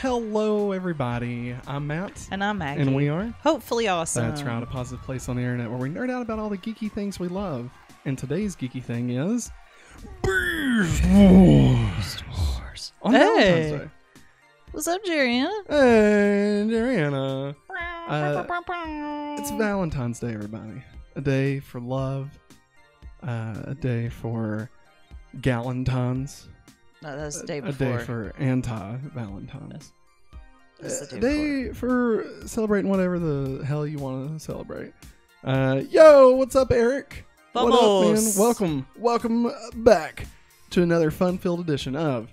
Hello, everybody. I'm Matt. And I'm Maggie. And we are Hopefully Awesome. That's right, a positive place on the internet where we nerd out about all the geeky things we love. And today's geeky thing is Beast Wars. On Valentine's Day. What's up, Jerriana? Hey, Jerriana. It's Valentine's Day, everybody. A day for love. A day for galentines. No, that's the day before. A day for anti-Valentines. That's A day for celebrating whatever the hell you want to celebrate. Yo, what's up, Eric? Vamos. What up, man? Welcome back to another fun-filled edition of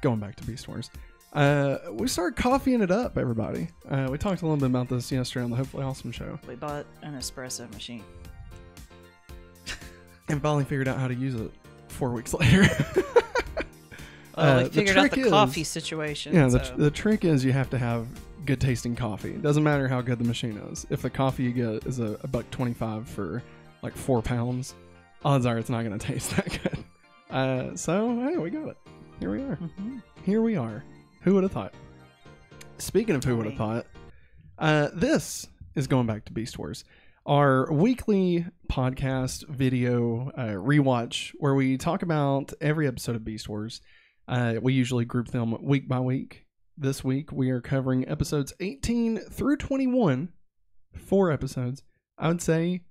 Going Back to Beast Wars. We started coffeeing it up, everybody. We talked a little bit about this yesterday on the Hopefully Awesome show. We bought an espresso machine. And finally figured out how to use it 4 weeks later. We figured out the coffee situation. Yeah, the trick is you have to have good tasting coffee. It doesn't matter how good the machine is. If the coffee you get is a $1.25 for like 4 pounds, odds are it's not going to taste that good. So, hey, we got it. Here we are. Mm-hmm. Here we are. Who would have thought? Speaking of who would have thought, this is Going Back to Beast Wars, our weekly podcast video rewatch where we talk about every episode of Beast Wars. We usually group them week by week. This week, we are covering episodes 18 through 21. 4 episodes. I would say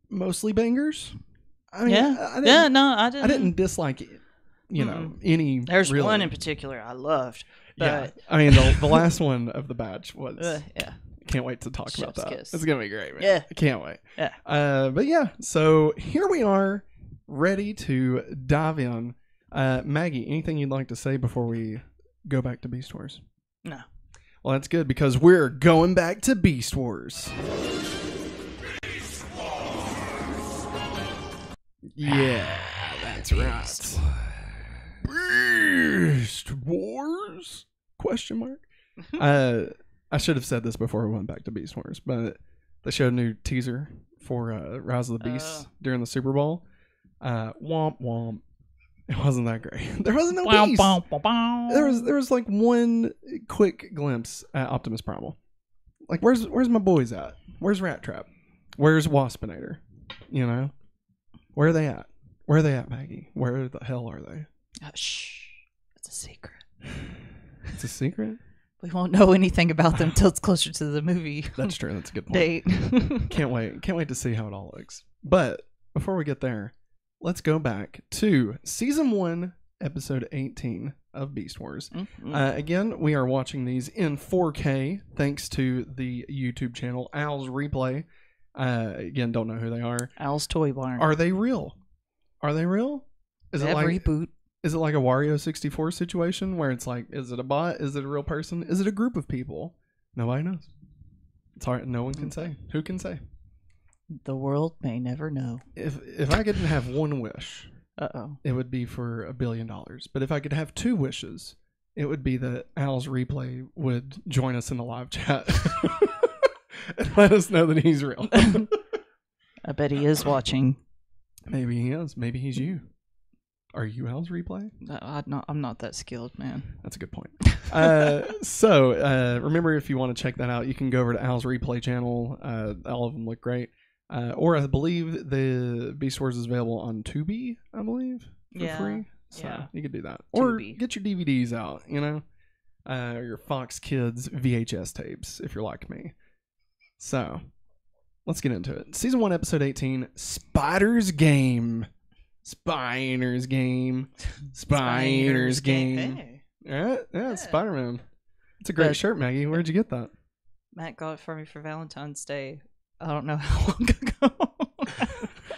mostly bangers. I mean, I didn't dislike it. Any. There's really. one in particular I loved. But yeah, I mean, the last one of the batch was. Can't wait to talk about that. Kiss. It's gonna be great, man. Yeah, I can't wait. Yeah. But yeah, so here we are, ready to dive in. Maggie, anything you'd like to say before we go back to Beast Wars? No. Well, that's good because we're going back to Beast Wars. Beast Wars. Yeah, that's right. Beast Wars? Question mark. I should have said this before we went back to Beast Wars, but they showed a new teaser for Rise of the Beasts during the Super Bowl. Womp womp. It wasn't that great. There wasn't no beast. There was like one quick glimpse at Optimus Primal. Like, where's my boys at? Where's Rattrap? Where's Waspinator? You know? Where are they at? Where are they at, Maggie? Where the hell are they? Shh. It's a secret. It's a secret? We won't know anything about them until it's closer to the movie. That's true. That's a good point. Date. Can't wait. Can't wait to see how it all looks. But before we get there, let's go back to Season 1, Episode 18 of Beast Wars. Mm-hmm. Again, we are watching these in 4K, thanks to the YouTube channel Owl's Replay. Again, don't know who they are. Owl's Toy Barn. Are they real? Are they real? Is it like reboot? Is it like a Wario 64 situation where it's like, is it a bot? Is it a real person? Is it a group of people? Nobody knows. It's hard. No one can say. Who can say? The world may never know. If I could have one wish, it would be for $1 billion. But if I could have 2 wishes, it would be that Al's Replay would join us in the live chat and let us know that he's real. I bet he is watching. Maybe he is. Maybe he's you. Are you Al's Replay? I'm not that skilled, man. That's a good point. So remember, if you want to check that out, you can go over to Al's Replay channel. All of them look great. Or I believe the Beast Wars is available on Tubi, I believe, for free. So you could do that. Or Tubi. Get your DVDs out, or your Fox Kids VHS tapes, if you're like me. So let's get into it. Season 1, Episode 18, Spider's Game. Spider's Game. Hey. Yeah, it's Spider-Man. It's a great shirt, Maggie. Where'd you get that? Matt got it for me for Valentine's Day. I don't know how long ago.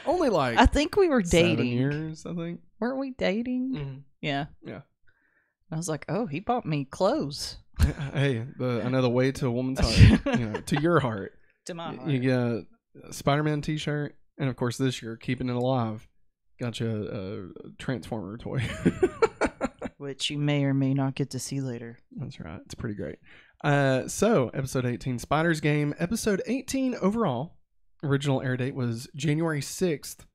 Only like I think we were 7 dating. years, I think. Weren't we dating? Mm-hmm. Yeah. I was like, oh, he bought me clothes. Hey, I know the way to a woman's heart. To your heart. To my heart. You get a Spider-Man t-shirt, and of course this year, keeping it alive, got you a Transformer toy. Which you may or may not get to see later. That's right. It's pretty great. So, episode 18, Spider's Game. Episode 18 overall. Original air date was January 6th,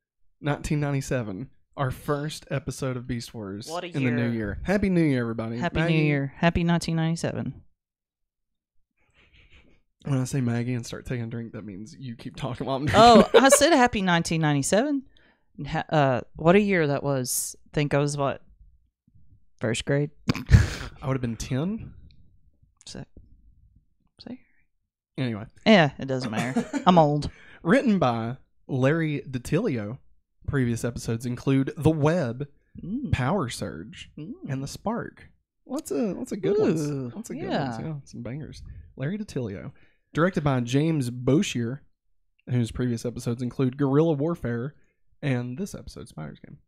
1997. our first episode of Beast Wars What a in the new year. year. Happy New Year, everybody. Happy Maggie, New Year. Happy 1997. When I say Maggie and start taking a drink, that means you keep talking while I'm drinking. Oh, I said happy 1997. What a year that was. Think I was what? First grade? I would have been 10. Say. Anyway. Yeah, it doesn't matter. I'm old. Written by Larry DiTilio. Previous episodes include The Web, Power Surge, and The Spark. That's a good one. That's a good one. Yeah, some bangers. Larry DiTilio. Directed by James Boshier, whose previous episodes include Guerrilla Warfare and this episode, Spider's Game.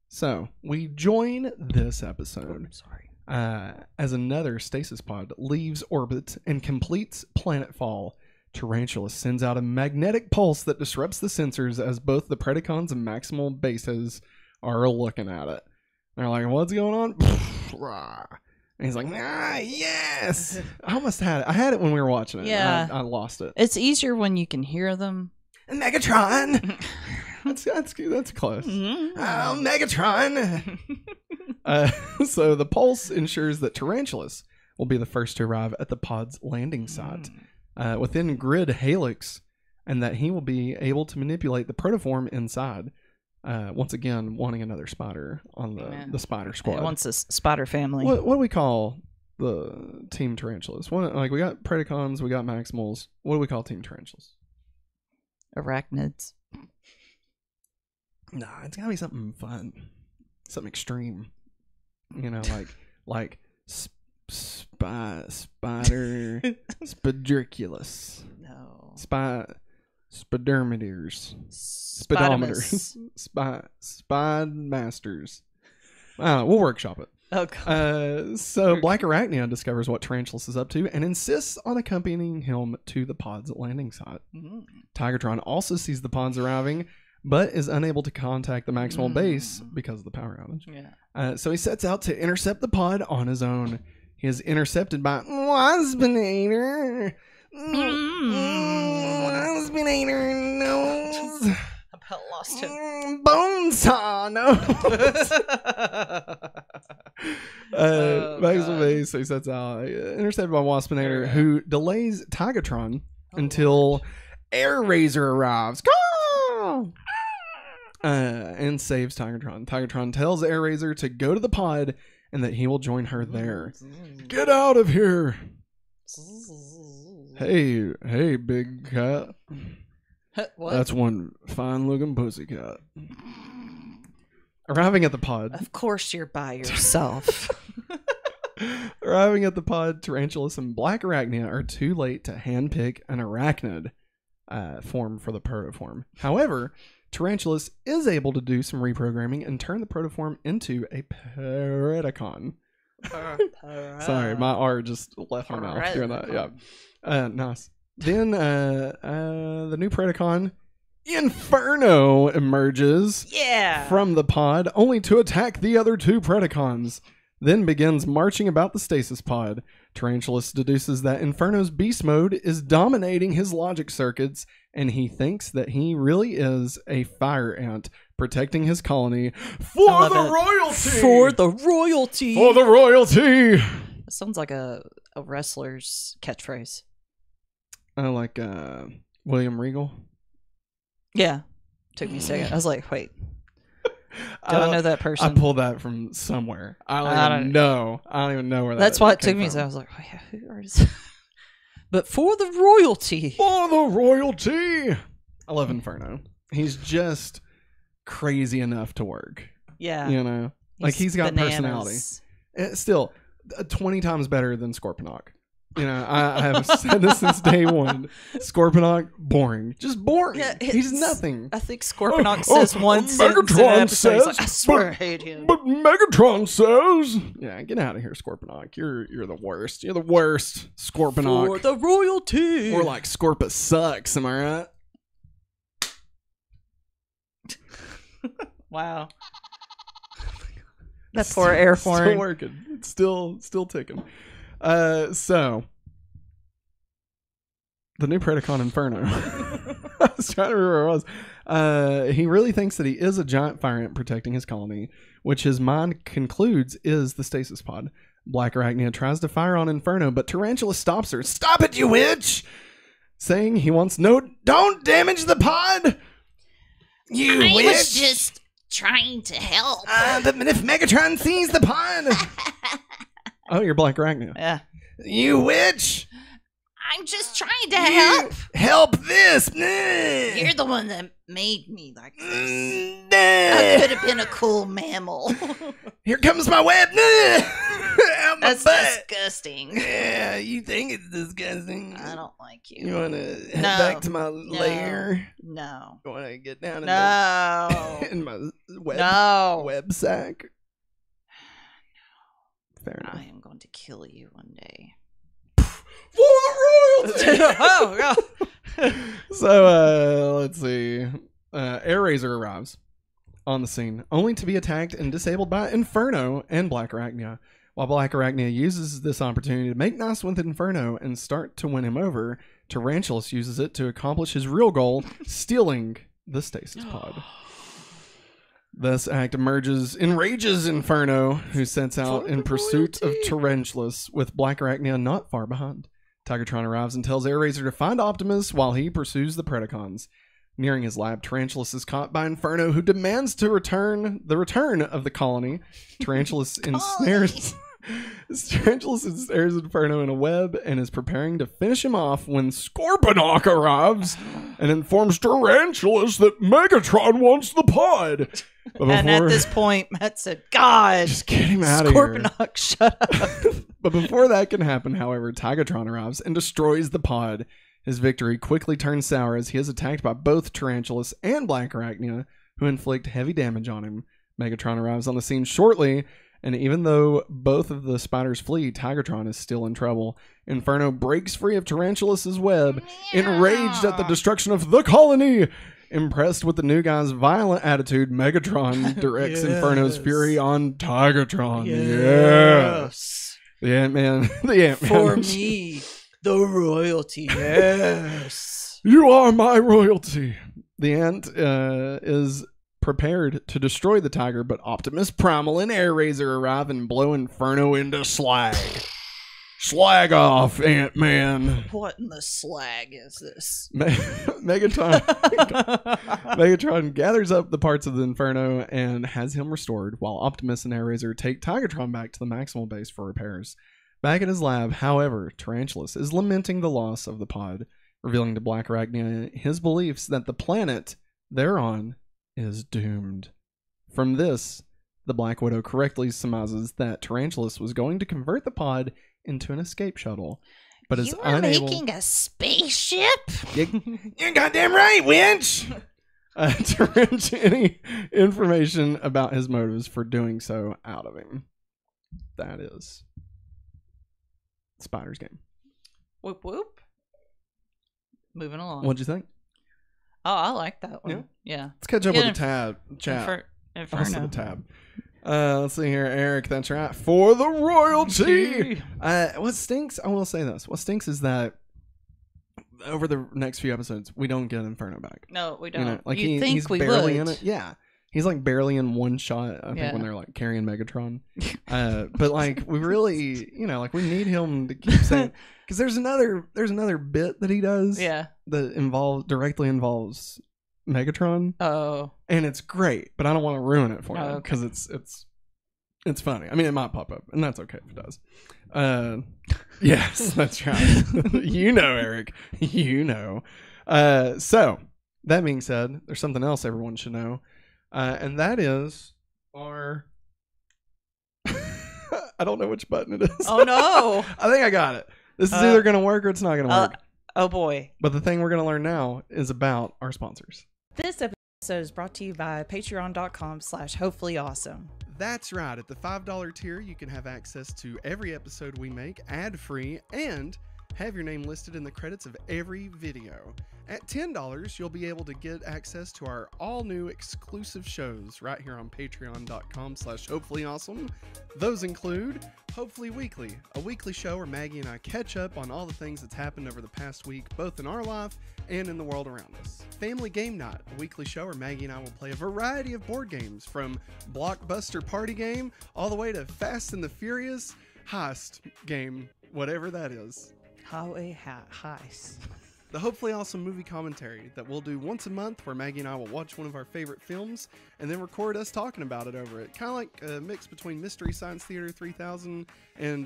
So, we join this episode as another stasis pod leaves orbit and completes planetfall. Tarantulas sends out a magnetic pulse that disrupts the sensors as both the Predacons and Maximal bases are looking at it. They're like, what's going on? And he's like, yes! I almost had it. I had it when we were watching it. Yeah. I lost it. It's easier when you can hear them. Megatron! that's close. Mm-hmm. Oh, Megatron! So the pulse ensures that Tarantulas will be the first to arrive at the pod's landing site within grid helix, and that he will be able to manipulate the protoform inside. Once again, wanting another spider on the spider squad. It wants a spider family. What do we call the Team Tarantulas? We got Predacons, we got Maximals. What do we call Team Tarantulas? Arachnids. Nah, it's gotta be something fun, something extreme. You know, like spider, spiderculus. No. Spidermators. Speedometers. Spydmasters. I don't know. We'll workshop it. Oh, God. So Black Arachnia discovers what Tarantulas is up to and insists on accompanying him to the pod's landing site. Tigertron also sees the pods arriving, but is unable to contact the Maximal base because of the power outage. Yeah. So he sets out to intercept the pod on his own. He is intercepted by Waspinator. Waspinator knows. I about lost him. Bonesaw knows. Maximal base, so he sets out, intercepted by Waspinator, who delays Tigatron until Air Razor arrives. And saves Tigatron. Tigatron tells Air Razor to go to the pod and that he will join her there. Get out of here! Hey, big cat. What? That's one fine-looking pussycat. Arriving at the pod. Of course you're by yourself. Arriving at the pod, Tarantulas and Black Arachnia are too late to handpick an arachnid form for the protoform. However, Tarantulas is able to do some reprogramming and turn the protoform into a Predacon. Sorry, my R just left my mouth doing that. Yeah. Nice. Then the new Predacon, Inferno, emerges from the pod, only to attack the other two Predacons. Then begins marching about the stasis pod. Tarantulas deduces that Inferno's beast mode is dominating his logic circuits, and he thinks that he really is a fire ant protecting his colony for the royalty! For the royalty! For the royalty! That sounds like a wrestler's catchphrase. Like William Regal? Yeah. Took me a second. I was like, wait. Do I know that person? I pulled that from somewhere. I don't even know. I don't even know where that That's why it took came me. from. So I was like, oh, yeah, who are this? But for the royalty. For the royalty. I love Inferno. He's just crazy enough to work. Yeah. You know? Like, he's got personality. Still, 20 times better than Scorponok. You know, I have said this since day one. Scorponok, boring. Just boring. Yeah, he's nothing. I think Scorponok says one sentence in an episode. He's like, I swear I hate him. But Megatron says... Yeah, get out of here, Scorponok. You're the worst. You're the worst, Scorponok. For the royalty. Or like, Scorpa sucks, am I right? Wow. That poor air horn. Still working. It's still ticking. So the new Predacon Inferno. I was trying to remember where it was. He really thinks that he is a giant fire ant protecting his colony, which his mind concludes is the stasis pod. Black Arachnia tries to fire on Inferno, but Tarantula stops her. Stop it, you witch! Saying he wants don't damage the pod! You I witch! was just trying to help. But if Megatron sees the pod... Oh, you're Black Arachnia. Yeah. You witch! I'm just trying to help. Help this! You're the one that made me like this. I could have been a cool mammal. Here comes my web! Out my That's butt. disgusting. Yeah, you think it's disgusting. I don't like you. You want to head No. back to my lair? No. You want to get down in, No. in my web sack? Fair enough. I am going to kill you one day. For the royalty! Oh, God. So, let's see. Air Razor arrives on the scene, only to be attacked and disabled by Inferno and Black Arachnia. While Black Arachnia uses this opportunity to make nice with Inferno and start to win him over, Tarantulas uses it to accomplish his real goal, stealing the stasis pod. This act enrages Inferno, who sets out in pursuit of Tarantulas, with Black Arachnia not far behind. Tigertron arrives and tells Air Razor to find Optimus while he pursues the Predacons. Nearing his lab, Tarantulas is caught by Inferno, who demands the return of the colony. Tarantulas ensnares Inferno in a web and is preparing to finish him off when Scorponok arrives and informs Tarantulas that Megatron wants the pod. And at this point, Matt said, God, just get him out of here. Scorponok, shut up. But before that can happen, however, Tigatron arrives and destroys the pod. His victory quickly turns sour as he is attacked by both Tarantulas and Black Arachnia, who inflict heavy damage on him. Megatron arrives on the scene shortly, and even though both of the spiders flee, Tigatron is still in trouble. Inferno breaks free of Tarantulas' web, enraged at the destruction of the colony. Impressed with the new guy's violent attitude, Megatron directs Inferno's fury on Tigatron. Yes. The Ant-Man. For me, the royalty. Yes. You are my royalty. The Ant is prepared to destroy the tiger, but Optimus, Primal, and Air Razor arrive and blow Inferno into slag. Slag off, Ant-Man. What in the slag is this? Megatron gathers up the parts of the Inferno and has him restored, while Optimus and Air Razor take Tigatron back to the Maximal base for repairs. Back at his lab, however, Tarantulas is lamenting the loss of the pod, revealing to Black Arachnia his beliefs that the planet they're on is doomed. From this, the Black Widow correctly surmises that Tarantulas was going to convert the pod into an escape shuttle, but is unable... making a spaceship? You're goddamn right, winch! To wrench any information about his motives for doing so out of him. That is Spider's game. Whoop whoop. Moving along. What'd you think? Oh, I like that one. Yeah. Let's catch up with the chat. Inferno. Also the tab. Let's see here, Eric. That's right. For the royalty. What stinks? I will say this. What stinks is that over the next few episodes, we don't get Inferno back. No, we don't. You know, like he's barely in it. Yeah. He's like barely in one shot, I think, when they're like carrying Megatron. But like we really, like we need him to keep saying, because there's another bit that he does. Yeah. That directly involves Megatron. Oh. And it's great, but I don't want to ruin it for you okay. because it's funny. I mean, it might pop up, and that's okay if it does. Yes, that's right. Eric. So that being said, there's something else everyone should know. And that is our... I don't know which button it is. Oh, no. I think I got it. This is either going to work or it's not going to work. Oh, boy. But the thing we're going to learn now is about our sponsors. This episode is brought to you by patreon.com/hopefullyawesome. That's right. At the $5 tier, you can have access to every episode we make ad-free and have your name listed in the credits of every video. At $10, you'll be able to get access to our all-new exclusive shows right here on patreon.com/hopefullyawesome. Those include Hopefully Weekly, a weekly show where Maggie and I catch up on all the things that's happened over the past week, both in our life and in the world around us. Family Game Night, a weekly show where Maggie and I will play a variety of board games, from Blockbuster Party Game all the way to Fast and the Furious Heist Game, whatever that is. Highway Heist. The Hopefully Awesome movie commentary that we'll do once a month, where Maggie and I will watch one of our favorite films and then record us talking about it over it. Kind of like a mix between Mystery Science Theater 3000 and,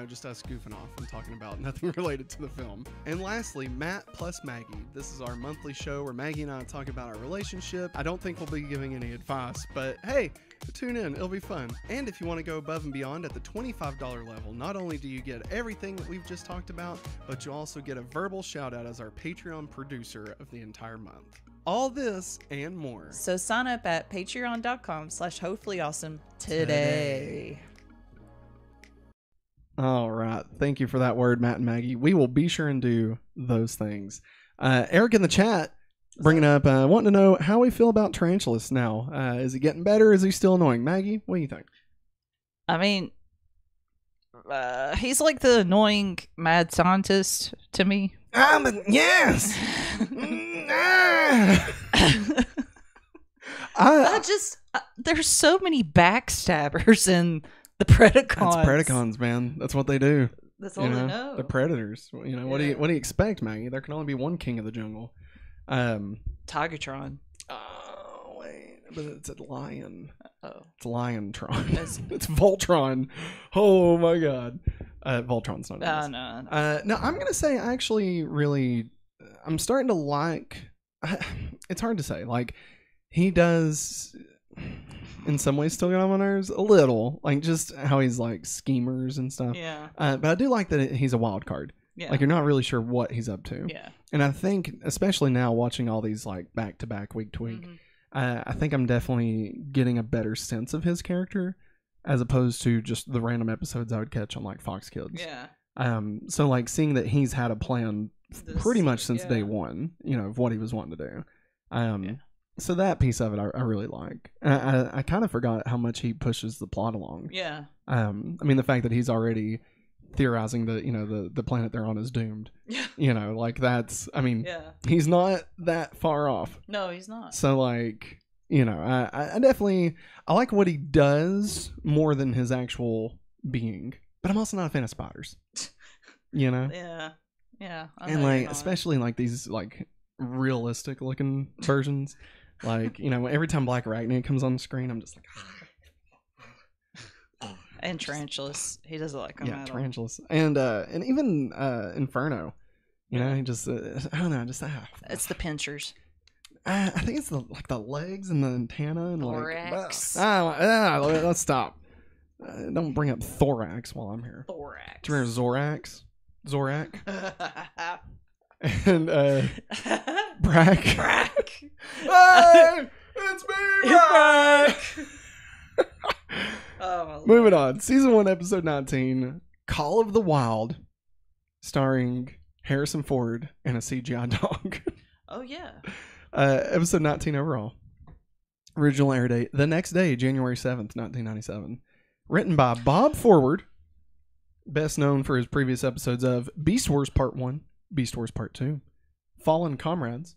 just us goofing off and talking about nothing related to the film. And lastly, Matt plus Maggie. This is our monthly show where Maggie and I talk about our relationship. I don't think we'll be giving any advice, but hey, tune in. It'll be fun. And if you want to go above and beyond at the $25 level, not only do you get everything that we've just talked about, but you also get a verbal shout out as our Patreon producer of the entire month. All this and more. So sign up at patreon.com/hopefullyawesome today. All right. Thank you for that word, Matt and Maggie. We will be sure and do those things. Eric in the chat bringing up, wanting to know how we feel about Tarantulas now. Is he getting better? Is he still annoying? Maggie, what do you think? I mean, he's like the annoying mad scientist to me. Yes. There's so many backstabbers in the Predacons. That's Predacons, man. That's what they do. That's all they know. They're predators. What do you expect, Maggie? There can only be one king of the jungle. Tigertron. Oh wait, but it's a lion. Oh, it's Liontron. It's Voltron. Oh my god. Voltron's not. No. No, I'm gonna say I actually really. I'm starting to like. It's hard to say. Like, he does, in some ways, still get on my nerves a little. Like, just how he's like schemers and stuff. Yeah. But I do like that he's a wild card. Yeah. Like, you're not really sure what he's up to. Yeah. And I think, especially now, watching all these like back to back, week to week, I think I'm definitely getting a better sense of his character, as opposed to just the random episodes I would catch on like Fox Kids. Yeah. So like seeing that he's had a plan pretty much since day one, of what he was wanting to do. So that piece of it I really like. I kind of forgot how much he pushes the plot along. Yeah. I mean, the fact that he's already theorizing that the planet they're on is doomed. Yeah. Like that's. I mean, yeah. He's not that far off. No, he's not. So like, I definitely I like what he does more than his actual being. But I'm also not a fan of spiders. Yeah. Yeah. And like, especially like these like realistic looking versions. Like, every time Black Arachne comes on the screen, I'm just like, and Tarantulas, he doesn't like them. Yeah, Tarantulas, and even Inferno. He just I don't know, just it's the pinchers. I think it's the legs and the antenna and thorax. Let's stop. Don't bring up thorax while I'm here. Thorax. Do you remember Zorak? And Brack. Hey, it's me, Brack. Moving on. Season 1, episode 19, Call of the Wild, starring Harrison Ford and a CGI dog. Oh yeah. Episode 19 overall. Original air date the next day, January 7th, 1997. Written by Bob Forward, best known for his previous episodes of Beast Wars Part 1, Beast Wars Part 2, Fallen Comrades,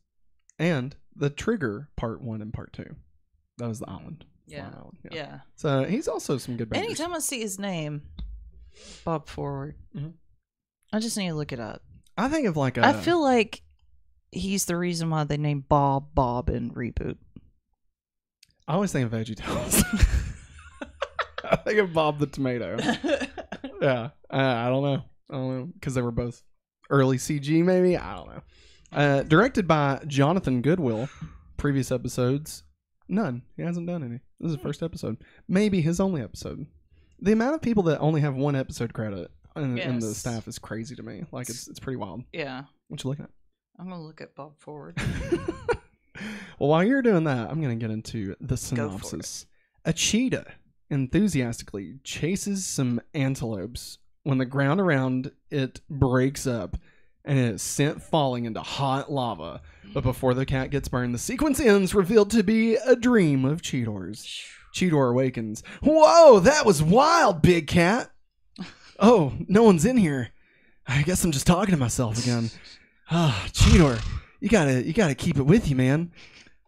and The Trigger Part 1 and Part 2. That was the island. Yeah. Island. Yeah. So he's also some good bangers. Anytime I see his name, Bob Forward, I just need to look it up. I think of like I feel like he's the reason why they named Bob in Reboot. I always think of VeggieTales. I think of Bob the Tomato. Yeah. I don't know. Because they were both early CG, maybe? I don't know. Directed by Jonathan Goodwill. Previous episodes, none. He hasn't done any. This is the first episode. Maybe his only episode. The amount of people that only have one episode credit in the staff is crazy to me. Like, it's pretty wild. Yeah. What you looking at? I'm going to look at Bob Forward. Well, while you're doing that, I'm going to get into the synopsis. A cheetah enthusiastically chases some antelopes when the ground around it breaks up and it is sent falling into hot lava. But before the cat gets burned, the sequence ends, revealed to be a dream of Cheetor's. Cheetor awakens. Whoa, that was wild, big cat. Oh, no one's in here. I guess I'm just talking to myself again. Ah, Cheetor, you gotta keep it with you, man.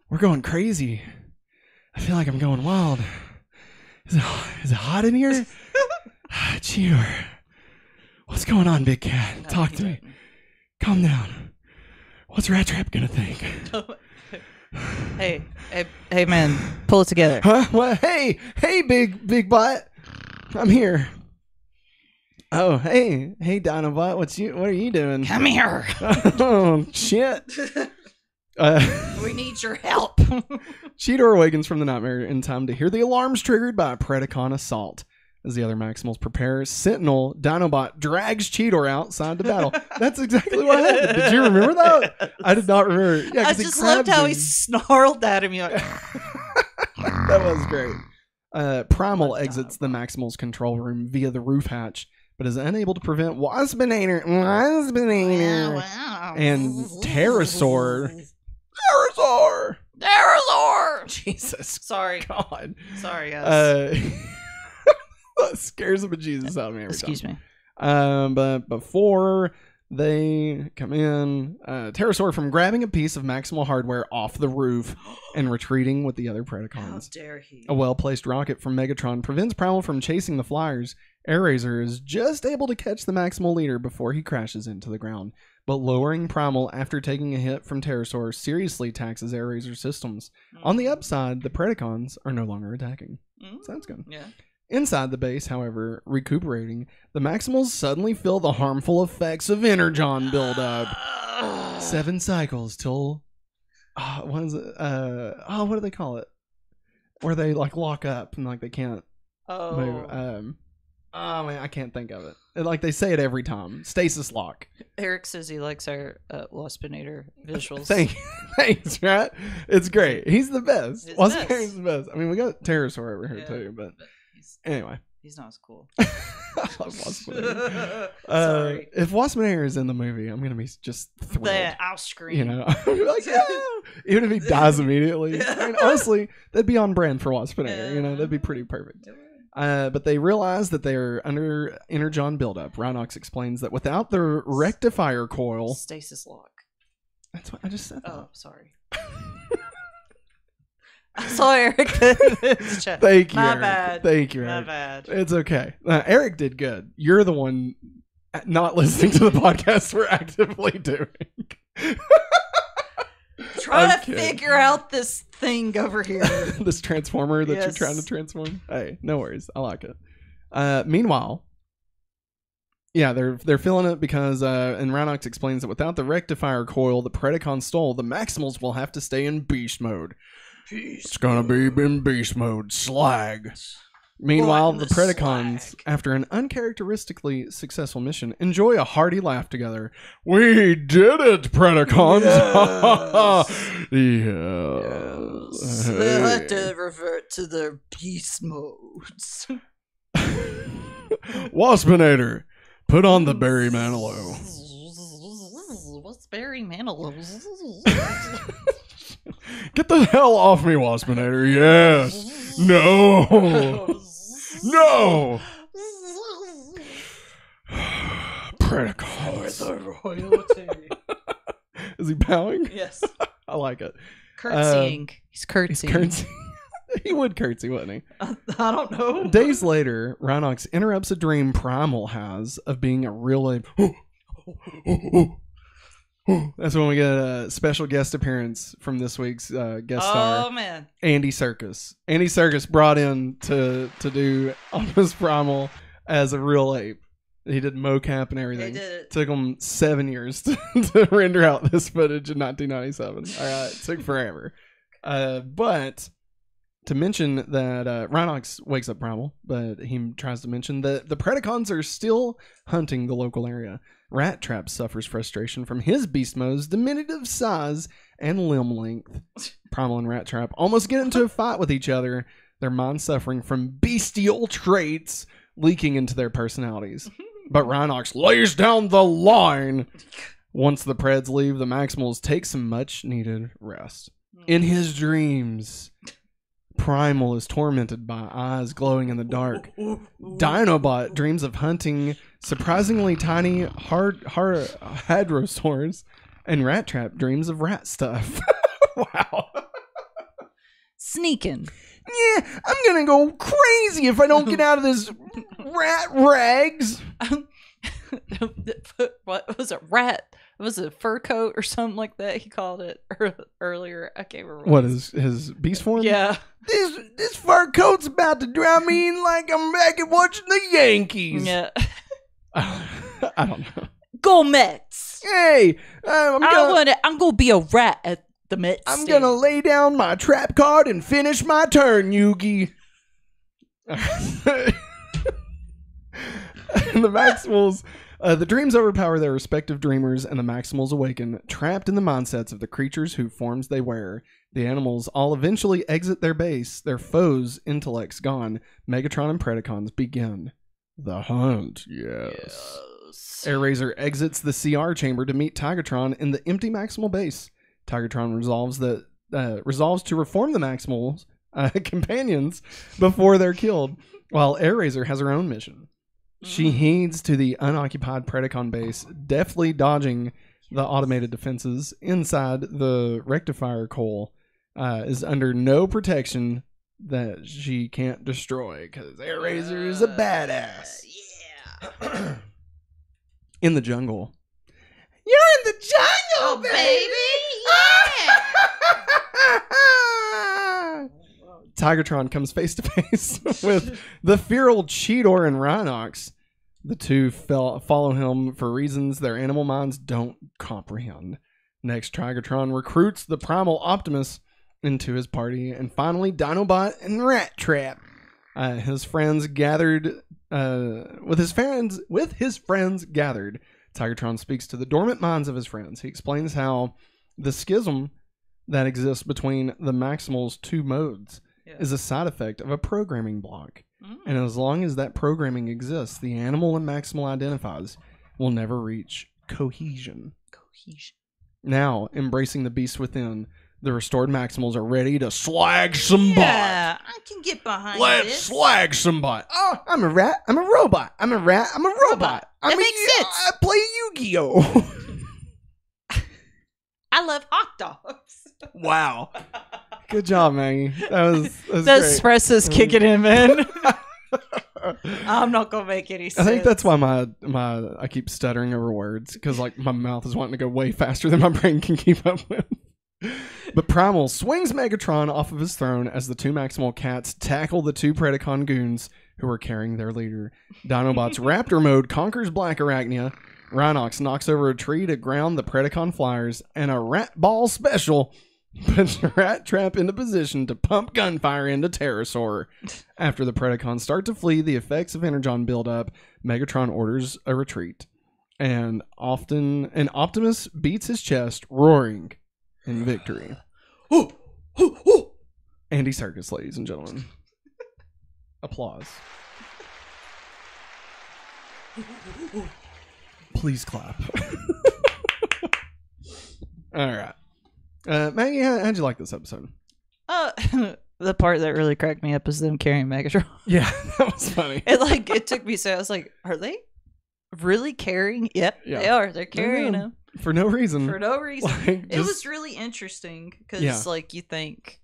We're going crazy. I feel like I'm going wild. Is it hot in here? Cheetor, what's going on, big cat? Talk to me. Calm down. What's Rattrap gonna think? Hey, man, pull it together. Huh? What? Hey, big butt. I'm here. Oh, hey, Dinobot. What are you doing? Come here. Oh, shit. We need your help. Cheetor awakens from the nightmare in time to hear the alarms triggered by a Predacon assault. As the other Maximals prepare, Sentinel, Dinobot drags Cheetor outside to battle. That's exactly what happened. Did you remember that? I did not remember. Yeah, I just loved how he snarled at him. Like, that was great. Primal exits the Maximals control room via the roof hatch, but is unable to prevent Waspinator and Terrorsaur. Jesus. Sorry. God. Sorry, guys. That scares the bejesus out of me every Excuse time. me. But before they come in, Terrorsaur from grabbing a piece of Maximal hardware off the roof and retreating with the other How Predacons. dare he? A well-placed rocket from Megatron prevents Primal from chasing the flyers. Airazor is just able to catch the Maximal leader before he crashes into the ground. But lowering Primal after taking a hit from Terrorsaur seriously taxes Airazor's systems. On the upside, the Predacons are no longer attacking. Sounds good. Yeah. Inside the base, however, recuperating, the Maximals suddenly feel the harmful effects of Energon buildup. 7 cycles till... what is it? What do they call it? Where they like lock up and like they can't move. Oh man, I can't think of it. Like they say it every time. Stasis lock. Eric says he likes our Waspinator visuals. Thanks, right? It's great. He's the best. He's Waspinator's the best. I mean, we got Terrorsaur over here too, but anyway. He's not as cool. I love Waspinator. Sorry. If Waspinator is in the movie, I'm gonna be just thrilled. I'll scream. You know, I'll be like, yeah. Even if he dies immediately. I mean, honestly, that'd be on brand for Waspinator. You know, that'd be pretty perfect. But they realize that they're under Energon buildup. Rhinox explains that without the rectifier coil... Stasis lock. That's what I just said. Oh, sorry. I saw Eric. Thank you, My Eric. bad. Thank you, My Eric. bad. It's okay. Eric did good. You're the one not listening to the podcast we're actively doing. Trying to figure out this thing over here. This transformer that you're Yes. trying to transform. Hey, no worries. I like it. Meanwhile, yeah, they're feeling it because and Rhinox explains that without the rectifier coil the Predacon stole, the Maximals will have to stay in beast mode. It's gonna be in beast mode. Slag. Meanwhile, the Predacons, after an uncharacteristically successful mission, enjoy a hearty laugh together. We did it, Predacons! Yes. They'll have to revert to their beast modes. Waspinator, put on the Barry Manilow. What's Barry Manilow? Get the hell off me, Waspinator. Yes. No. No. Predacons. The royalty. Is he bowing? Yes. I like it. Curtsying. He's curtsying. He would curtsy, wouldn't he? I don't know. Days later, Rhinox interrupts a dream Primal has of being a real ape. That's when we get a special guest appearance from this week's guest star. Oh, man. Andy Serkis. Andy Serkis brought in to do Optimus Primal as a real ape. He did mocap and everything. They did it. Took him 7 years to render out this footage in 1997. All right, it took forever. But to mention that Rhinox wakes up Primal, but he tries to mention that the Predacons are still hunting the local area. Rattrap suffers frustration from his beast mode's diminutive size and limb length. Primal and Rattrap almost get into a fight with each other, their minds suffering from bestial traits leaking into their personalities. But Rhinox lays down the line Once the Preds leave, the Maximals take some much-needed rest. In his dreams, Primal is tormented by eyes glowing in the dark. Dinobot dreams of hunting surprisingly tiny hadrosaurs, and Rattrap dreams of rat stuff. Wow. Sneaking. Yeah, I'm gonna go crazy if I don't get out of this rat rags. What was it? Rat. It was a fur coat or something like that. He called it earlier. I can't remember. What is his beast form? Yeah. This fur coat's about to drown me in like I'm back at watching the Yankees. Yeah. I don't know. Go Mets. Hey, I'm gonna be a rat at the Mets. I'm gonna lay down my trap card and finish my turn, Yugi. And the Maximals, the dreams overpower their respective dreamers, and the Maximals awaken, trapped in the mindsets of the creatures whose forms they wear. The animals all eventually exit their base, their foes' intellects gone. Megatron and Predacons begin the hunt. Yes. Airazor exits the CR chamber to meet Tigatron in the empty Maximal base. Tigatron resolves to reform the Maximals companions before they're killed, while Airazor has her own mission. She heeds to the unoccupied Predacon base, deftly dodging the automated defenses inside the rectifier coal. Is under no protection that she can't destroy, because Airazor is a badass. Yeah. In the jungle. You're in the jungle, Oh, baby. Yeah. Tigatron comes face to face with the feral Cheetor and Rhinox. The two follow him for reasons their animal minds don't comprehend. Next, Tigatron recruits the Primal Optimus into his party, and finally Dinobot and Rattrap. His friends gathered. With his friends gathered, Tigatron speaks to the dormant minds of his friends. He explains how the schism that exists between the Maximals' two modes is a side effect of a programming block. And as long as that programming exists, the animal and Maximal identifies will never reach cohesion. Now, embracing the beast within, the restored Maximals are ready to slag some bot. Yeah, I can get behind Let's this. slag some bot. Oh, I'm a rat. I'm a robot. I'm a rat. I'm a robot. That makes sense. I play Yu-Gi-Oh! I love hot dogs. Wow. Good job, Maggie. That was The great. espresso's kicking in, man. I'm not gonna make any sense. I think that's why I keep stuttering over words, because like my mouth is wanting to go way faster than my brain can keep up with. But Primal swings Megatron off of his throne as the two Maximal cats tackle the two Predacon goons who are carrying their leader. Dinobot's Raptor mode conquers Black Arachnia. Rhinox knocks over a tree to ground the Predacon flyers, and a rat ball special puts Rattrap into position to pump gunfire into Terrorsaur. After the Predacons start to flee, the effects of Energon build up. Megatron orders a retreat, and Optimus beats his chest, roaring in victory. Andy Serkis, ladies and gentlemen. Applause. Please clap. All right. Maggie, how'd you like this episode? The part that really cracked me up is them carrying Megatron. Yeah, that was funny. It took me so I was like, are they really carrying? Yep, Yeah. they are. They're carrying him For no reason. for no reason. Like, It was really interesting because, Yeah. like, you think,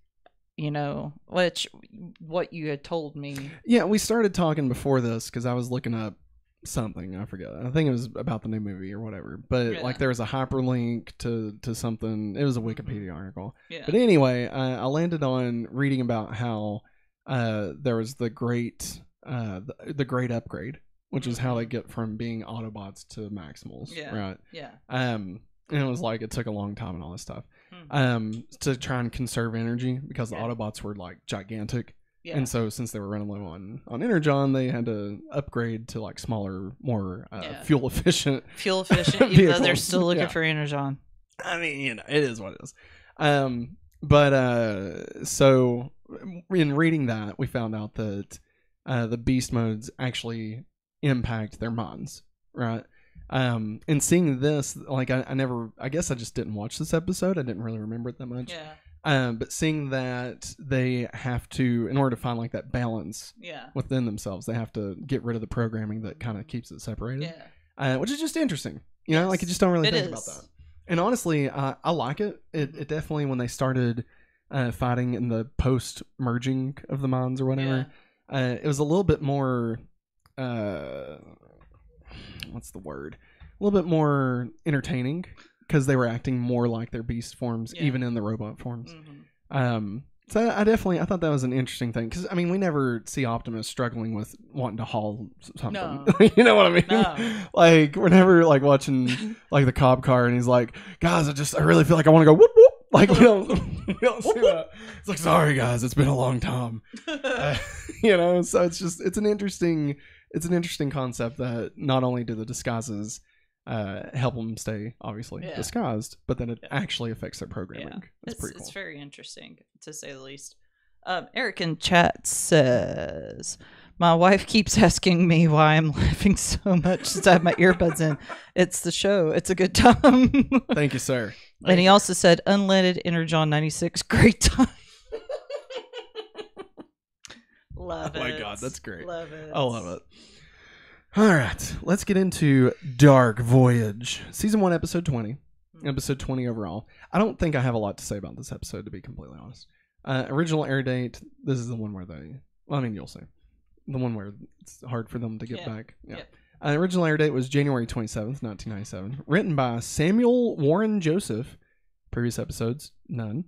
what you had told me. Yeah, we started talking before this because I was looking up something. I forget. I think it was about the new movie or whatever. But like there was a hyperlink to something. It was a Wikipedia article. Yeah. But anyway, I landed on reading about how there was the great upgrade, which is how they get from being Autobots to Maximals. Yeah. Right. Yeah. And it was like it took a long time and all this stuff. To try and conserve energy because the Autobots were like gigantic. Yeah. And so since they were running low on Energon, they had to upgrade to like smaller, more fuel efficient. Even though they're still looking for Energon. I mean, it is what it is. So in reading that, we found out that the beast modes actually impact their minds, right? And seeing this, like I guess I just didn't watch this episode. I didn't really remember it that much. Yeah. But seeing that they have to, in order to find like that balance within themselves, they have to get rid of the programming that kind of keeps it separated. Yeah. Which is just interesting. You know, like you just don't really think about that. And honestly, I like it. It definitely, when they started fighting in the post merging of the minds or whatever, it was a little bit more. What's the word? A little bit more entertaining because they were acting more like their beast forms, even in the robot forms. So I thought that was an interesting thing because I mean we never see Optimus struggling with wanting to haul something. No. You know what I mean? No. Like we're never like watching like the cop car and he's like, guys, I really feel like I want to go whoop whoop. Like we don't see that. It's like, sorry guys, it's been a long time. You know, so it's an interesting concept that not only do the disguises help them stay obviously disguised, but then it actually affects their programming. That's pretty cool. It's very interesting to say the least. Eric in chat says, my wife keeps asking me why I'm laughing so much since I have my earbuds in. It's the show. It's a good time. Thank you, sir. And he also said, unleaded Energon 96, great time. Love it. Oh my God, that's great. Love it. I love it. All right, let's get into Dark Voyage. Season 1, Episode 20. Episode 20 overall. I don't think I have a lot to say about this episode, to be completely honest. Original air date, this is the one where you'll see. The one where it's hard for them to get back. Yeah. Original air date was January 27th, 1997. Written by Samuel Warren Joseph. Previous episodes, none.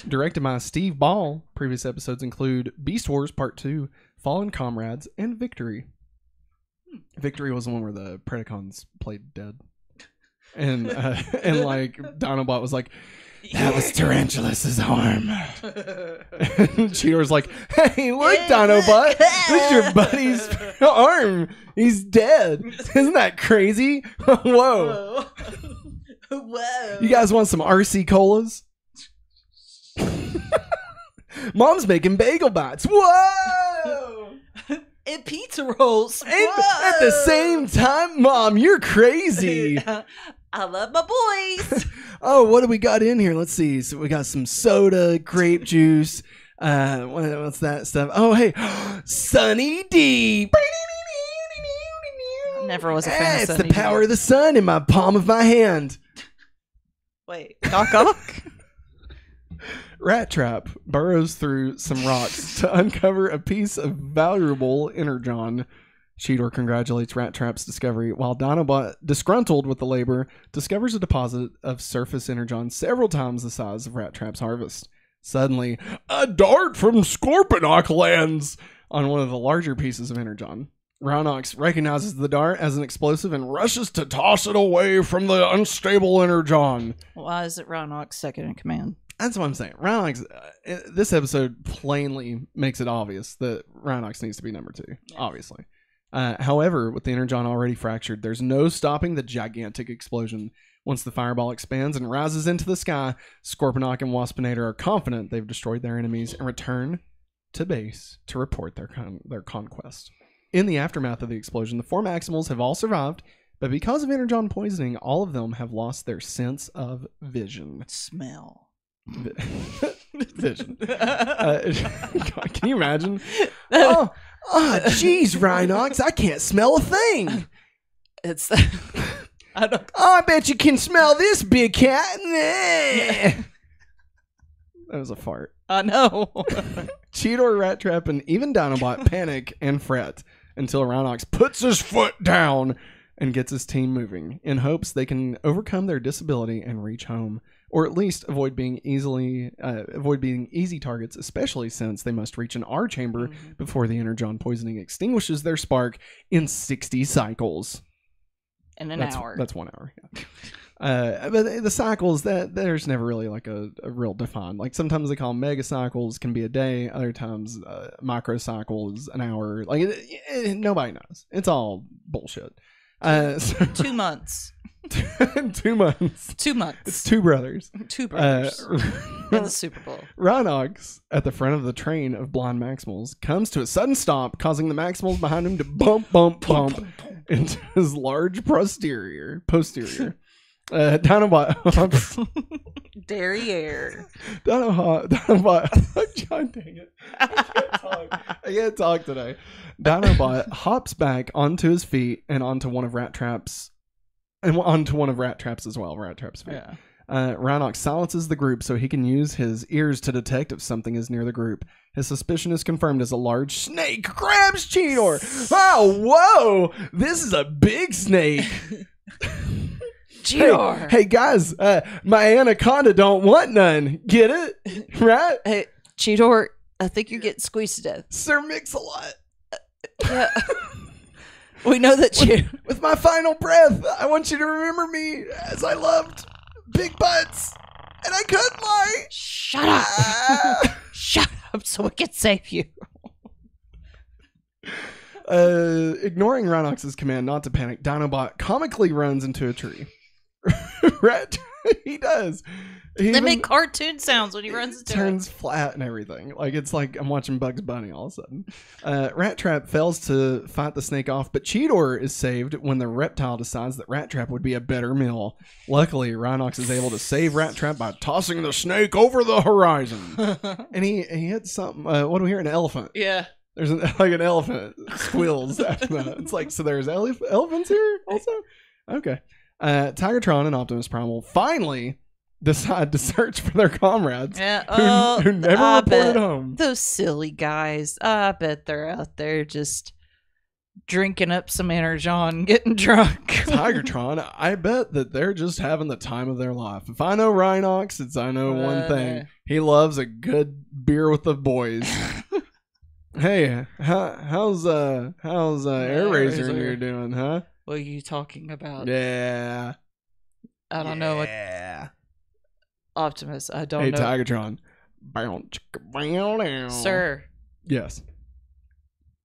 Directed by Steve Ball. Previous episodes include Beast Wars Part 2, Fallen Comrades, and Victory. Victory was the one where the Predacons played dead. And like Dinobot was like, that was Tarantulas' arm. And Cheetor's like, hey, look, Dinobot, this is your buddy's arm. He's dead. Isn't that crazy? Whoa. Whoa. You guys want some RC colas? Mom's making bagel bites. Whoa. And pizza rolls. And at the same time, Mom, you're crazy. I love my boys. Oh, what do we got in here? Let's see. So we got some soda, grape juice. What's that stuff? Oh, hey, Sunny D. Never was a fan of It's Sunny the power of the sun in my palm of my hand. Wait, Doc? Rattrap burrows through some rocks to uncover a piece of valuable energon. Cheetor congratulates Rattrap's discovery, while Dinobot, disgruntled with the labor, discovers a deposit of surface energon several times the size of Rattrap's harvest. Suddenly, a dart from Scorponok lands on one of the larger pieces of energon. Rhinox recognizes the dart as an explosive and rushes to toss it away from the unstable energon. Why is it Rhinox second in command? That's what I'm saying. Rhinox, this episode plainly makes it obvious that Rhinox needs to be number 2, obviously. However, with the energon already fractured, there's no stopping the gigantic explosion. Once the fireball expands and rises into the sky, Scorponok and Waspinator are confident they've destroyed their enemies and return to base to report their conquest. In the aftermath of the explosion, the 4 Maximals have all survived, but because of energon poisoning, all of them have lost their sense of vision. Smell. Vision. God, can you imagine? Oh, jeez, Rhinox, I can't smell a thing. It's. I bet you can smell this, big cat. That was a fart. I know. Cheetor, Rattrap, and even Dinobot panic and fret until Rhinox puts his foot down and gets his team moving in hopes they can overcome their disability and reach home, or at least avoid being easy targets, especially since they must reach an R chamber before the energon poisoning extinguishes their spark in 60 cycles. In an hour. That's 1 hour. Yeah. But the cycles, there's never really like a real defined. Like sometimes they call them mega cycles, can be a day. Other times microcycle is an hour. Like nobody knows. It's all bullshit. 2 months. 2 months. 2 months. It's 2 brothers. 2 brothers. In the Super Bowl. Rhinox, at the front of the train of blonde Maximals, comes to a sudden stop, causing the Maximals behind him to bump into his large posterior. Dinobot hops. Derriere. Dinobot. God dang it. I can't talk today. Dinobot hops back onto his feet and onto one of Rattrap's. And onto one of Rattrap's as well. Rattrap's feet. Yeah. Rhinox silences the group so he can use his ears to detect if something is near the group. His suspicion is confirmed as a large snake grabs Cheetor. Oh, whoa! This is a big snake. Cheetor. Hey guys, my anaconda don't want none. Get it? Right? Hey, Cheetor, I think you're getting squeezed to death. Sir Mix-a-Lot. Yeah. We know that with my final breath, I want you to remember me as I loved big butts, and I couldn't lie. Shut up. Shut up so we can save you. Ignoring Rhinox's command not to panic, Dinobot comically runs into a tree. He does. They make cartoon sounds when he runs into turns flat and everything. Like it's like I'm watching Bugs Bunny all of a sudden. Rattrap fails to fight the snake off, but Cheetor is saved when the reptile decides that Rattrap would be a better meal. Luckily, Rhinox is able to save Rattrap by tossing the snake over the horizon. And he hits something. What do we hear? An elephant. Yeah. There's an elephant squeals after that. It's like, so there's elephants here also? Okay. Tigertron and Optimus Primal finally decide to search for their comrades who never reported home. Those silly guys. I bet they're out there just drinking up some energon, getting drunk. Tigertron, I bet that they're just having the time of their life. If I know Rhinox, I know one thing. He loves a good beer with the boys. Hey, how's Air Razor and you doing, huh? What are you talking about? Yeah. I don't know what. Optimus, I don't know. Hey, Tigertron. Sir. Yes.